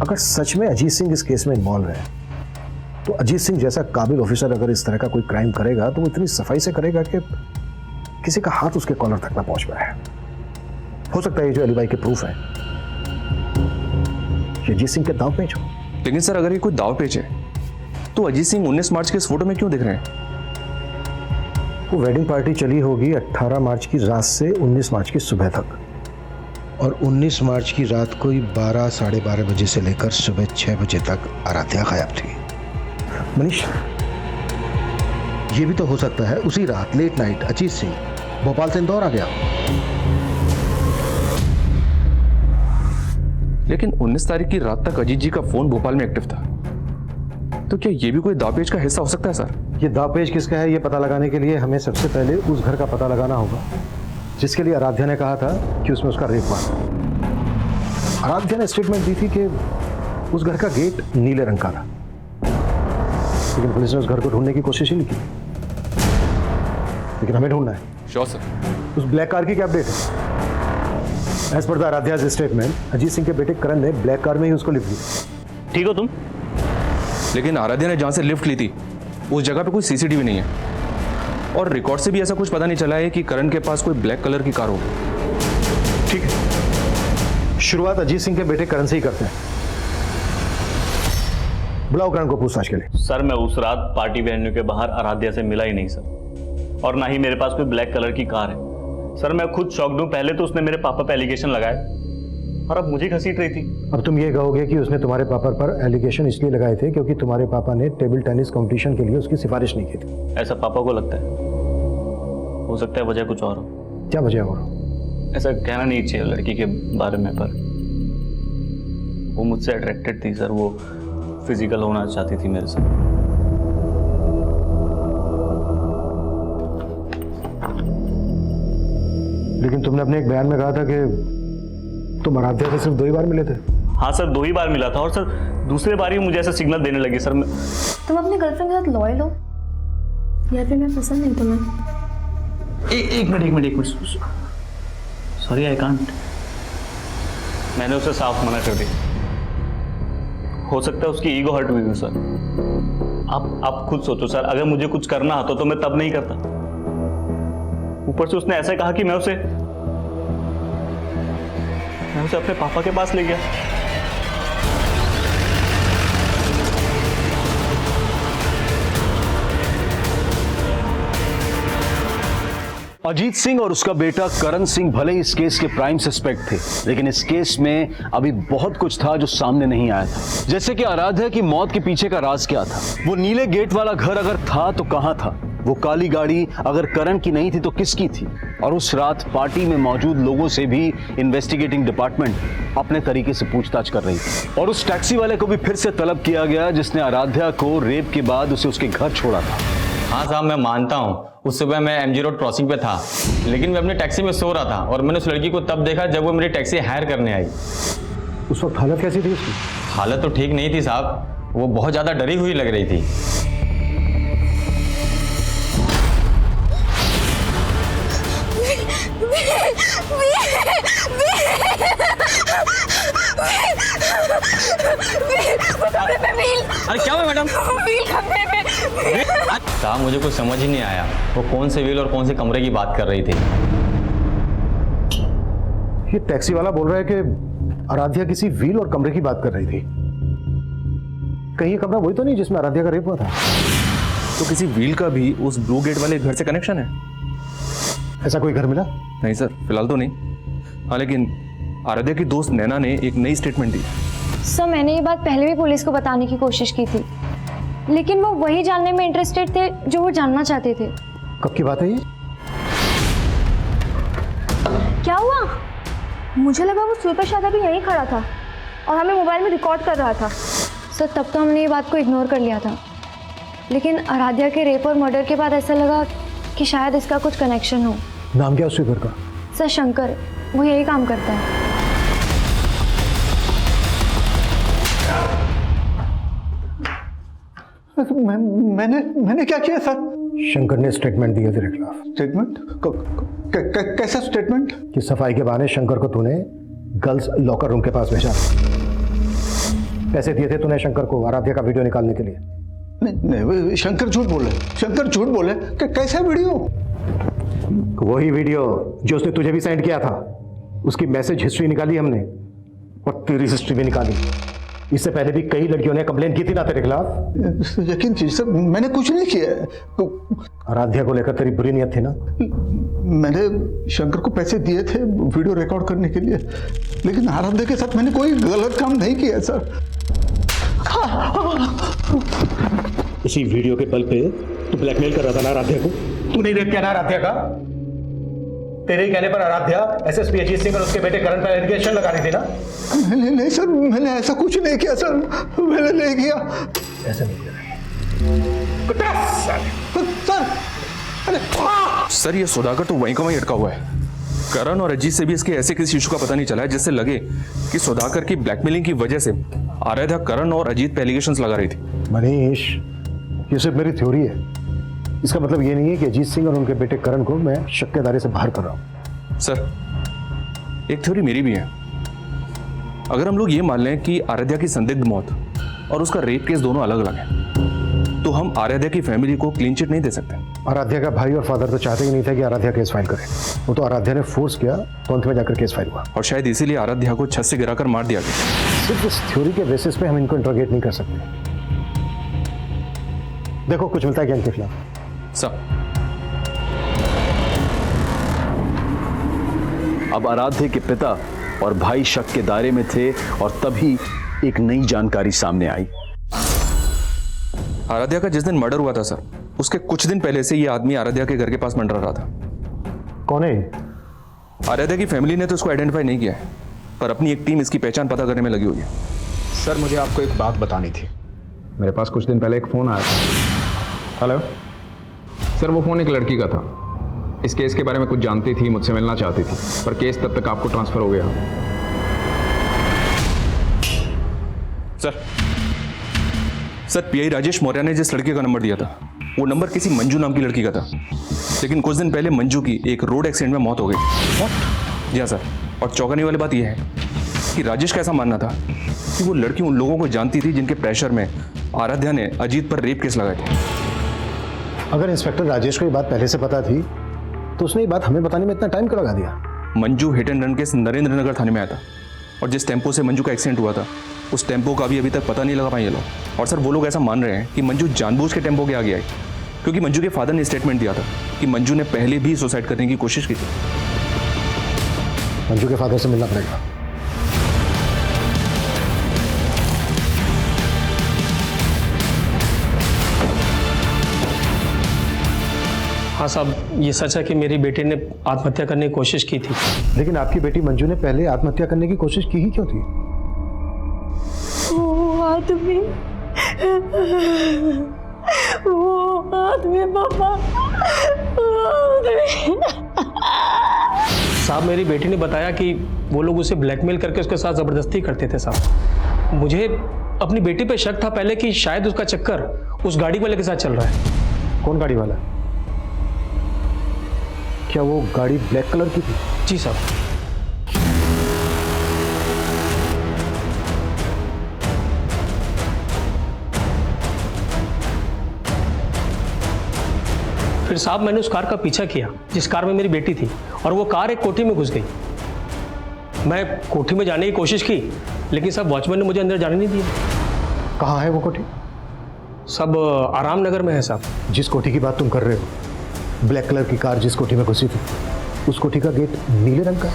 अगर सच में अजीत सिंह इस केस में इन्वॉल्व है, तो अजीत सिंह जैसा काबिल ऑफिसर अगर इस तरह का कोई क्राइम करेगा तो वो इतनी सफाई से करेगा कि किसी का हाथ उसके कॉलर तक ना पहुंच पाए। हो सकता है ये जो अलीबाई के प्रूफ है ये अजीत सिंह के दाव पेच हो। लेकिन सर अगर ये कोई दाव पेच है तो अजीत सिंह 19 मार्च के इस फोटो में क्यों दिख रहे हैं? वो वेडिंग पार्टी चली होगी 18 मार्च की रात से 19 मार्च की सुबह तक, और 19 मार्च की रात को ही 12 साढ़े 12 बजे से लेकर सुबह 6 बजे तक आराध्या गायब थी। मनीष, ये भी तो हो सकता है उसी रात लेट नाइट अजीत सिंह भोपाल से इंदौर आ गया। लेकिन 19 तारीख की रात तक अजीत जी का फोन भोपाल में एक्टिव था, तो क्या ये भी कोई दावपेच का हिस्सा हो सकता है सर? ये दावपेच किसका है ये पता लगाने के लिए हमें सबसे पहले उस घर का पता लगाना होगा जिसके लिए आराध्या ने कहा था कि उसमें उसका रेप हुआ। आराध्या ने स्टेटमेंट दी थी कि उस घर का गेट नीले रंग का था, लेकिन पुलिस ने उस घर को ढूंढने की कोशिश ही नहीं की। लेकिन हमें ढूंढना है। Sure sir. उस ब्लैक कार की क्या अपडेट है? As per the Aaradhya's statement Ajit Singh के बेटे करण ने ब्लैक कार में ही उसको लिफ्ट दी। ठीक हो तुम? लेकिन आराध्या ने जहां से लिफ्ट ली थी उस जगह पे कोई सीसीटीवी नहीं है, और रिकॉर्ड से भी ऐसा कुछ पता नहीं चला है कि करण के पास कोई ब्लैक कलर की कार हो। ठीक है, शुरुआत अजीत सिंह के बेटे करण से ही करते हैं। बुलाओ करण को पूछताछ के लिए। सर मैं उस रात पार्टी वेन्यू के बाहर आराध्या से मिला ही नहीं सर, और ना ही मेरे पास कोई ब्लैक कलर की कार है। सर मैं खुद शॉक्ड हूं, पहले तो उसने मेरे पापा पे एलिगेशन लगाए और अब मुझे घसीट रही थी। अब तुम ये कहोगे कि उसने तुम्हारे पापा पर एलिगेशन इसलिए लगाए थे क्योंकि तुम्हारे पापा ने टेबल टेनिस कंपटीशन के लिए उसकी सिफारिश नहीं की थी। ऐसा पापा को लगता है, हो सकता है वजह कुछ और हो। क्या वजह हो? ऐसा कहना नहीं चाहिए लड़की के बारे में, पर वो मुझसे अट्रैक्टेड थी सर, वो फिजिकल होना चाहती थी मेरे से। लेकिन तुमने अपने एक बयान में कहा था कि तुम आराध्या से सिर्फ 2 ही बार मिले थे। हाँ सर 2 ही बार मिला था, और सर दूसरे बार ही मुझे ऐसा सिग्नल देने लगे सर। तुम अपनी गर्लफ्रेंड के साथ लॉयल हो या फिर मैं पसंद नहीं तुम्हें? एक मिनट सॉरी आई कांट। मैंने उसे साफ मना कर दिया। हो सकता है उसकी ईगो हर्ट हुई हो सर। आप खुद सोचो सर, अगर मुझे कुछ करना होता तो मैं तब नहीं करता। ऊपर से उसने ऐसा कहा कि मैं उसे अपने पापा के पास ले गया। अजीत सिंह और उसका बेटा करण सिंह भले ही इस केस के प्राइम सस्पेक्ट थे, लेकिन इस केस में अभी बहुत कुछ था जो सामने नहीं आया था। जैसे कि आराध्या की मौत के पीछे का राज क्या था, वो नीले गेट वाला घर अगर था तो कहां था, वो काली गाड़ी अगर करण की नहीं थी तो किसकी थी, और उस रात पार्टी में मौजूद लोगों से भी इन्वेस्टिगेटिंग डिपार्टमेंट अपने तरीके से पूछताछ कर रही थी। और उस टैक्सी वाले को भी फिर से तलब किया गया जिसने आराध्या को रेप के बाद उसे उसके घर छोड़ा था। हाँ साहब, मैं मानता हूँ उस सुबह मैं MG रोड क्रॉसिंग पे था, लेकिन मैं अपनी टैक्सी में सो रहा था और मैंने उस लड़की को तब देखा जब वो मेरी टैक्सी हायर करने आई। उस वक्त हालत कैसी थी उसकी? हालत तो ठीक नहीं थी साहब, वो बहुत ज़्यादा डरी हुई लग रही थी। अरे क्या हुआ मैडम? साहब मुझे कुछ समझ ही नहीं आया, वो कौन से व्हील और कौन से कमरे की बात कर रही थी। ये टैक्सी वाला बोल रहा है कि आराध्या किसी व्हील और कमरे की बात कर रही थी। कहीं ये कमरा वही तो नहीं जिसमें आराध्या का रेप हुआ था? तो किसी व्हील का भी उस ब्लू गेट वाले घर से कनेक्शन है? ऐसा कोई घर मिला? नहीं सर, फिलहाल तो नहीं। हाँ लेकिन आराध्या की दोस्त नैना ने एक नई स्टेटमेंट दी। सर मैंने ये बात पहले भी पुलिस को बताने की कोशिश की थी, लेकिन वो वही जानने में इंटरेस्टेड थे जो वो जानना चाहते थे। कब की बात है ये? क्या हुआ? मुझे लगा वो सुपर शादा भी यहीं खड़ा था और हमें मोबाइल में रिकॉर्ड कर रहा था। सर तब तो हमने ये बात को इग्नोर कर लिया था, लेकिन आराध्या के रेप और मर्डर के बाद ऐसा लगा कि शायद इसका कुछ कनेक्शन हो। नाम क्या उस घर का? सर शंकर, वो यही काम करता है। मैंने क्या किया सर? शंकर ने स्टेटमेंट दिया तेरे खिलाफ। स्टेटमेंट? कैसा स्टेटमेंट? कि सफाई के बहाने शंकर को तूने गर्ल्स लॉकर रूम के पास भेजा। पैसे दिए थे तूने शंकर को आराध्या का वीडियो निकालने के लिए। नहीं, शंकर झूठ बोले। शंकर झूठ बोले। कैसा वीडियो? वही वीडियो जो उसने तुझे भी सेंड किया था। उसकी मैसेज हिस्ट्री निकाली हमने और तेरी हिस्ट्री भी निकाली। इससे पहले भी कई लड़कियों ने कंप्लेन की थी ना तेरे खिलाफ। यकीन कीजिए सर, मैंने कुछ नहीं किया। आराध्या को लेकर तेरी बुरी नियत थी ना? मैंने शंकर को पैसे दिए थे वीडियो रिकॉर्ड करने के लिए, लेकिन आराध्या के साथ मैंने कोई गलत काम नहीं किया सर। इसी वीडियो के बल पे तू ब्लैकमेल कर रहा था ना आराध्या को? तू नहीं रेप किया ना आराध्या का? तेरे कहने पर आराध्या एसएसपी अजीत सिंह और उसके बेटे करण पर एलिगेशन लगा रही थी ना? नहीं सर, मैंने ऐसा कुछ नहीं किया सर। मैंने नहीं किया। ऐसा नहीं किया सर ये सुधाकर तो वहीं का वहीं अटका हुआ है। करण और अजीत से भी इसके ऐसे किसी इशू का पता नहीं चला है जिससे लगे कि सुधाकर की ब्लैकमेलिंग की वजह से आराध्या करण और अजीत पे एलिगेशंस लगा रही थी। मनीष, ये सिर्फ मेरी थ्योरी है। इसका मतलब ये नहीं है कि अजीत सिंह और उनके बेटे करण को मैं शक के दायरे से बाहर कर रहा हूं। सर एक थ्योरी मेरी भी है। अगर हम लोग ये मान लें कि आराध्या की संदिग्ध मौत और उसका रेप केस दोनों अलग अलग हैं, तो हम आराध्या की फैमिली को क्लीन चिट नहीं दे सकते। आराध्या का भाई और फादर तो चाहते ही नहीं था कि आराध्या केस फाइल करे। वो तो आराध्या ने फोर्स किया तो अंत में जाकर केस फाइल हुआ। और शायद इसीलिए आराध्या को छत से गिराकर मार दिया गया। सिर्फ इस थ्योरी के बेसिस पे हम इनको इंट्रोगेट नहीं कर सकते। देखो कुछ मिलता है क्या इनके खिलाफ? अब आराध्य के पिता और भाई शक के दायरे में थे और तभी एक नई जानकारी सामने आई। आराध्या का जिस दिन मर्डर हुआ था सर, उसके कुछ दिन पहले से ये आदमी आराध्या के घर के पास मंडरा रहा था। कौन है? आराध्या की फैमिली ने तो उसको आइडेंटिफाई नहीं किया है, पर अपनी एक टीम इसकी पहचान पता करने में लगी हुई है। सर मुझे आपको एक बात बतानी थी। मेरे पास कुछ दिन पहले एक फ़ोन आया था। हेलो सर, वो फ़ोन एक लड़की का था। इस केस के बारे में कुछ जानती थी, मुझसे मिलना चाहती थी, पर केस तब तक आपको ट्रांसफ़र हो गया। सर पीआई राजेश मौर्य ने जिस लड़के का नंबर दिया था, वो नंबर किसी मंजू नाम की लड़की का था। लेकिन कुछ दिन पहले मंजू की एक रोड एक्सीडेंट में मौत हो गई। जी हाँ सर। और चौंकाने वाली बात यह है कि राजेश का ऐसा मानना था कि वो लड़की उन लोगों को जानती थी जिनके प्रेशर में आराध्या ने अजीत पर रेप केस लगाए थे। अगर इंस्पेक्टर राजेश को ये बात पहले से पता थी तो उसने ये बात हमें बताने में इतना टाइम क्यों लगा दिया? Manju hit and run case Narendra Nagar थाने में आया था और जिस टेम्पो से मंजू का एक्सीडेंट हुआ था, उस टेम्पो का भी अभी तक पता नहीं लगा पाए ये लोग। और सर वो लोग ऐसा मान रहे हैं कि मंजू जानबूझ के टेम्पो के आगे आई, क्योंकि मंजू के फादर ने स्टेटमेंट दिया था कि मंजू ने पहले भी सुसाइड करने की कोशिश की थी। मंजू के फादर से मिलना पड़ेगा। हाँ साहब, ये सच है कि मेरी बेटी ने आत्महत्या करने की कोशिश की थी। लेकिन आपकी बेटी मंजू ने पहले आत्महत्या करने की कोशिश की ही क्यों थी? वो आदमी पापा, साहब मेरी बेटी ने बताया कि वो लोग उसे ब्लैकमेल करके उसके साथ ज़बरदस्ती करते थे साहब। मुझे अपनी बेटी पे शक था पहले कि शायद उसका चक्कर उस गाड़ी वाले के साथ चल रहा है। कौन गाड़ी वाला? क्या वो गाड़ी ब्लैक कलर की थी? जी साहब। फिर साहब मैंने उस कार का पीछा किया जिस कार में मेरी बेटी थी, और वो कार एक कोठी में घुस गई। मैं कोठी में जाने की कोशिश की, लेकिन साहब वॉचमैन ने मुझे अंदर जाने नहीं दिया। कहाँ है वो कोठी? सब आराम नगर में है साहब। जिस कोठी की बात तुम कर रहे हो, ब्लैक कलर की कार जिस कोठी में घुसी थी, उस कोठी का गेट नीले रंग का है।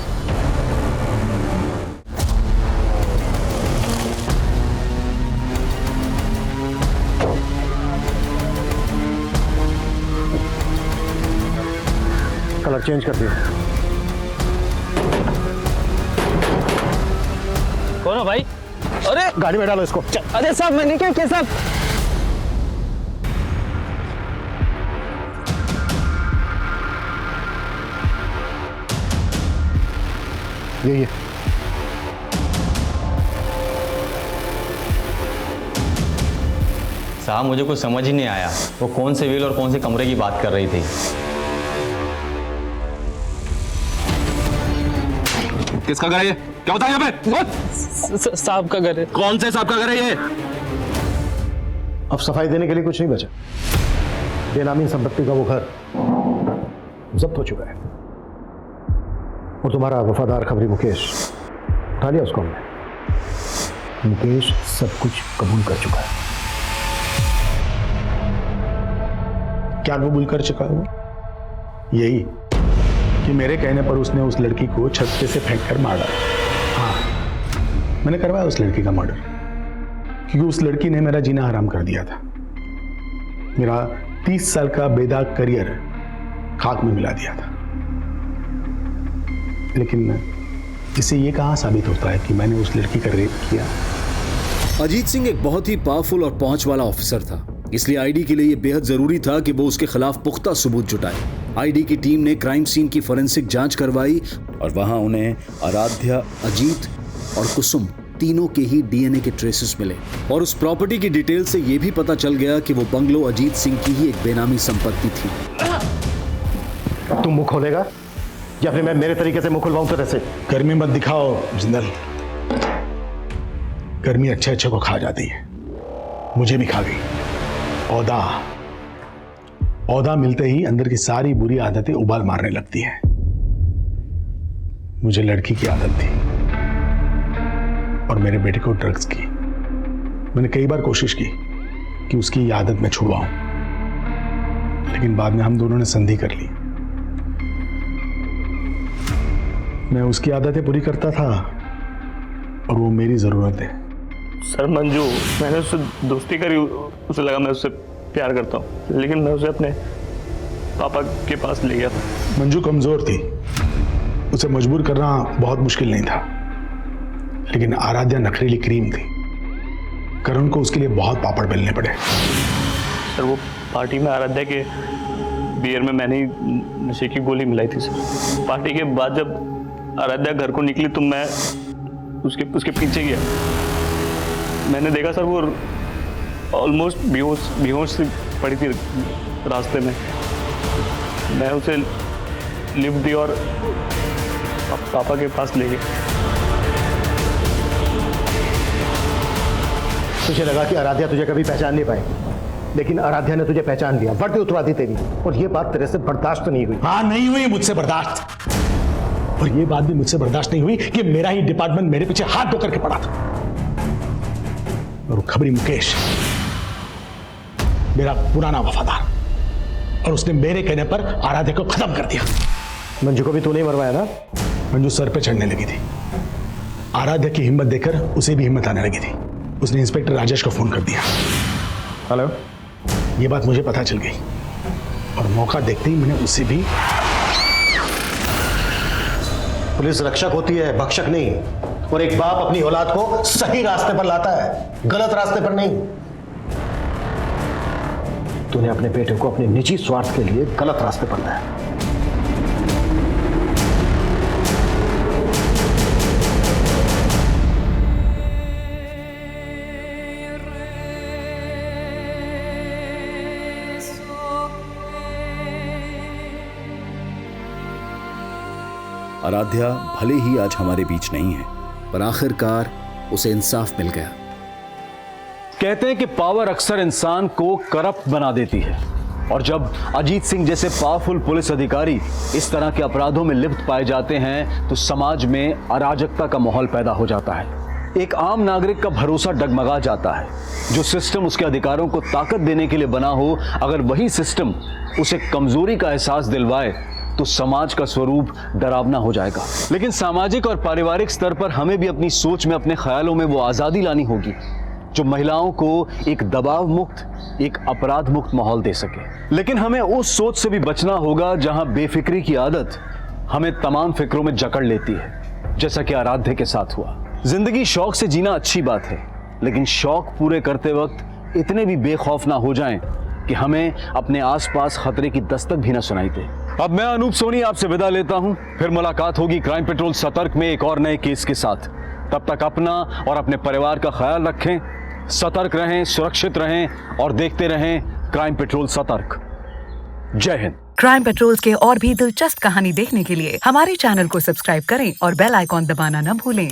कलर चेंज कर दिया। कौन हो भाई? अरे गाड़ी में डालो इसको। अरे साहब मैंने क्या किया साहब? यही है। साहब मुझे कुछ समझ ही नहीं आया, वो कौन से व्हील और कौन से कमरे की बात कर रही थी। किसका घर है ये? क्या होता है यहाँ पे? साहब का घर है। कौन से साहब का घर है ये? अब सफाई देने के लिए कुछ नहीं बचा। बेनामी संपत्ति का वो घर जब्त हो चुका है और तुम्हारा वफादार खबरी मुकेश उठा लिया उसको हमने। मुकेश सब कुछ कबूल कर चुका है। क्या कबूल कर चुका है? यही कि मेरे कहने पर उसने उस लड़की को छत पे से फेंक कर मारा। हाँ, मैंने करवाया उस लड़की का मर्डर, क्योंकि उस लड़की ने मेरा जीना हराम कर दिया था। मेरा 30 साल का बेदाग करियर खाक में मिला दिया था। लेकिन इससे ये कहाँ साबित होता है कि मैंने उस लड़की का रेप किया? अजीत सिंह एक बहुत ही पावरफुल और पहुंच वाला ऑफिसर था, इसलिए आईडी के लिए यह बेहद जरूरी था कि वो उसके खिलाफ पुख्ता सबूत जुटाए। आईडी की टीम ने क्राइम सीन की फोरेंसिक जांच करवाई और वहां उन्हें आराध्या, अजीत और कुसुम तीनों के ही डीएनए के ट्रेसेस मिले और उस प्रॉपर्टी की डिटेल से यह भी पता चल गया कि वो बंगलो अजीत सिंह की ही एक बेनामी संपत्ति थी। तुम मुंह खोलेगा या फिर मैं मेरे तरीके से मुंह खुलवाऊं तेरे से? गर्मी मत दिखाओ जिंदल, गर्मी अच्छे अच्छे को खा जाती है, मुझे भी खा गई। औदा मिलते ही अंदर की सारी बुरी आदतें उबाल मारने लगती हैं। मुझे लड़की की आदत थी और मेरे बेटे को ड्रग्स की। मैंने कई बार कोशिश की कि उसकी ये आदत मैं छुड़वाऊं, लेकिन बाद में हम दोनों ने संधि कर ली। मैं उसकी आदतें पूरी करता था और वो मेरी जरूरत है। सर मंजू, मैंने उससे दोस्ती करी, उसे लगा मैं उससे प्यार करता हूँ, लेकिन मैं उसे अपने पापा के पास ले गया था। मंजू कमजोर थी, उसे मजबूर करना बहुत मुश्किल नहीं था, लेकिन आराध्या नखरीली क्रीम थी। करण को उसके लिए बहुत पापड़ बेलने पड़े। सर वो पार्टी में आराध्या के बियर में मैंने ही नशे की गोली मिलाई थी सर। पार्टी के बाद जब आराध्या घर को निकली तो मैं उसके पीछे गया। मैंने देखा सर वो ऑलमोस्ट बेहोश सी पड़ी थी रास्ते में। मैं उसे लिफ्ट दी और पापा के पास ले गया। तुझे लगा कि आराध्या तुझे कभी पहचान नहीं पाएगी, लेकिन आराध्या ने तुझे पहचान लिया, वर्दी उतरवा दी तेरी, और ये बात तेरे से बर्दाश्त नहीं हुई। हाँ, नहीं हुई मुझसे बर्दाश्त, और ये बात भी मुझसे बर्दाश्त नहीं हुई कि मेरा ही डिपार्टमेंट मेरे पीछे हाथ धो करके पड़ा था। और खबरी मुकेश मेरा पुराना वफादार, और उसने मेरे कहने पर आराध्या को खत्म कर दिया। मंजू को भी तूने ही मरवाया ना? मंजू सर पे चढ़ने लगी थी। आराध्या की हिम्मत देखकर उसे भी हिम्मत आने लगी थी। उसने इंस्पेक्टर राजेश को फोन कर दिया। हेलो, ये बात मुझे पता चल गई और मौका देखते ही मैंने उसे भी। पुलिस रक्षक होती है, भक्षक नहीं, और एक बाप अपनी औलाद को सही रास्ते पर लाता है, गलत रास्ते पर नहीं। तूने अपने बेटे को अपने निजी स्वार्थ के लिए गलत रास्ते पर लाया। आराध्या भले ही आज हमारे बीच नहीं है, पर आखिरकार उसे इंसाफ मिल गया। कहते हैं कि पावर अक्सर इंसान को करप्ट बना देती है, और जब अजीत सिंह जैसे पावरफुल पुलिस अधिकारी इस तरह के अपराधों में लिप्त पाए जाते हैं तो समाज में अराजकता का माहौल पैदा हो जाता है। एक आम नागरिक का भरोसा डगमगा जाता है। जो सिस्टम उसके अधिकारों को ताकत देने के लिए बना हो, अगर वही सिस्टम उसे कमजोरी का एहसास दिलवाए तो समाज का स्वरूप डरावना हो जाएगा। लेकिन सामाजिक और पारिवारिक स्तर पर हमें भी अपनी सोच में, अपने ख्यालों में वो आजादी लानी होगी जो महिलाओं को एक दबाव मुक्त, एक अपराध मुक्त माहौल दे सके। लेकिन हमें उस सोच से भी बचना होगा जहां बेफिक्री की आदत हमें तमाम फिक्रों में जकड़ लेती है, जैसा कि आराध्या के साथ हुआ। जिंदगी शौक से जीना अच्छी बात है, लेकिन शौक पूरे करते वक्त इतने भी बेखौफ ना हो जाएं कि हमें अपने आसपास खतरे की दस्तक भी ना सुनाई दे। अब मैं अनूप सोनी आपसे विदा लेता हूं। फिर मुलाकात होगी क्राइम पेट्रोल सतर्क में एक और नए केस के साथ। तब तक अपना और अपने परिवार का ख्याल रखें, सतर्क रहें, सुरक्षित रहें और देखते रहें क्राइम पेट्रोल सतर्क। जय हिंद। क्राइम पेट्रोल के और भी दिलचस्प कहानी देखने के लिए हमारे चैनल को सब्सक्राइब करें और बेल आइकॉन दबाना न भूलें।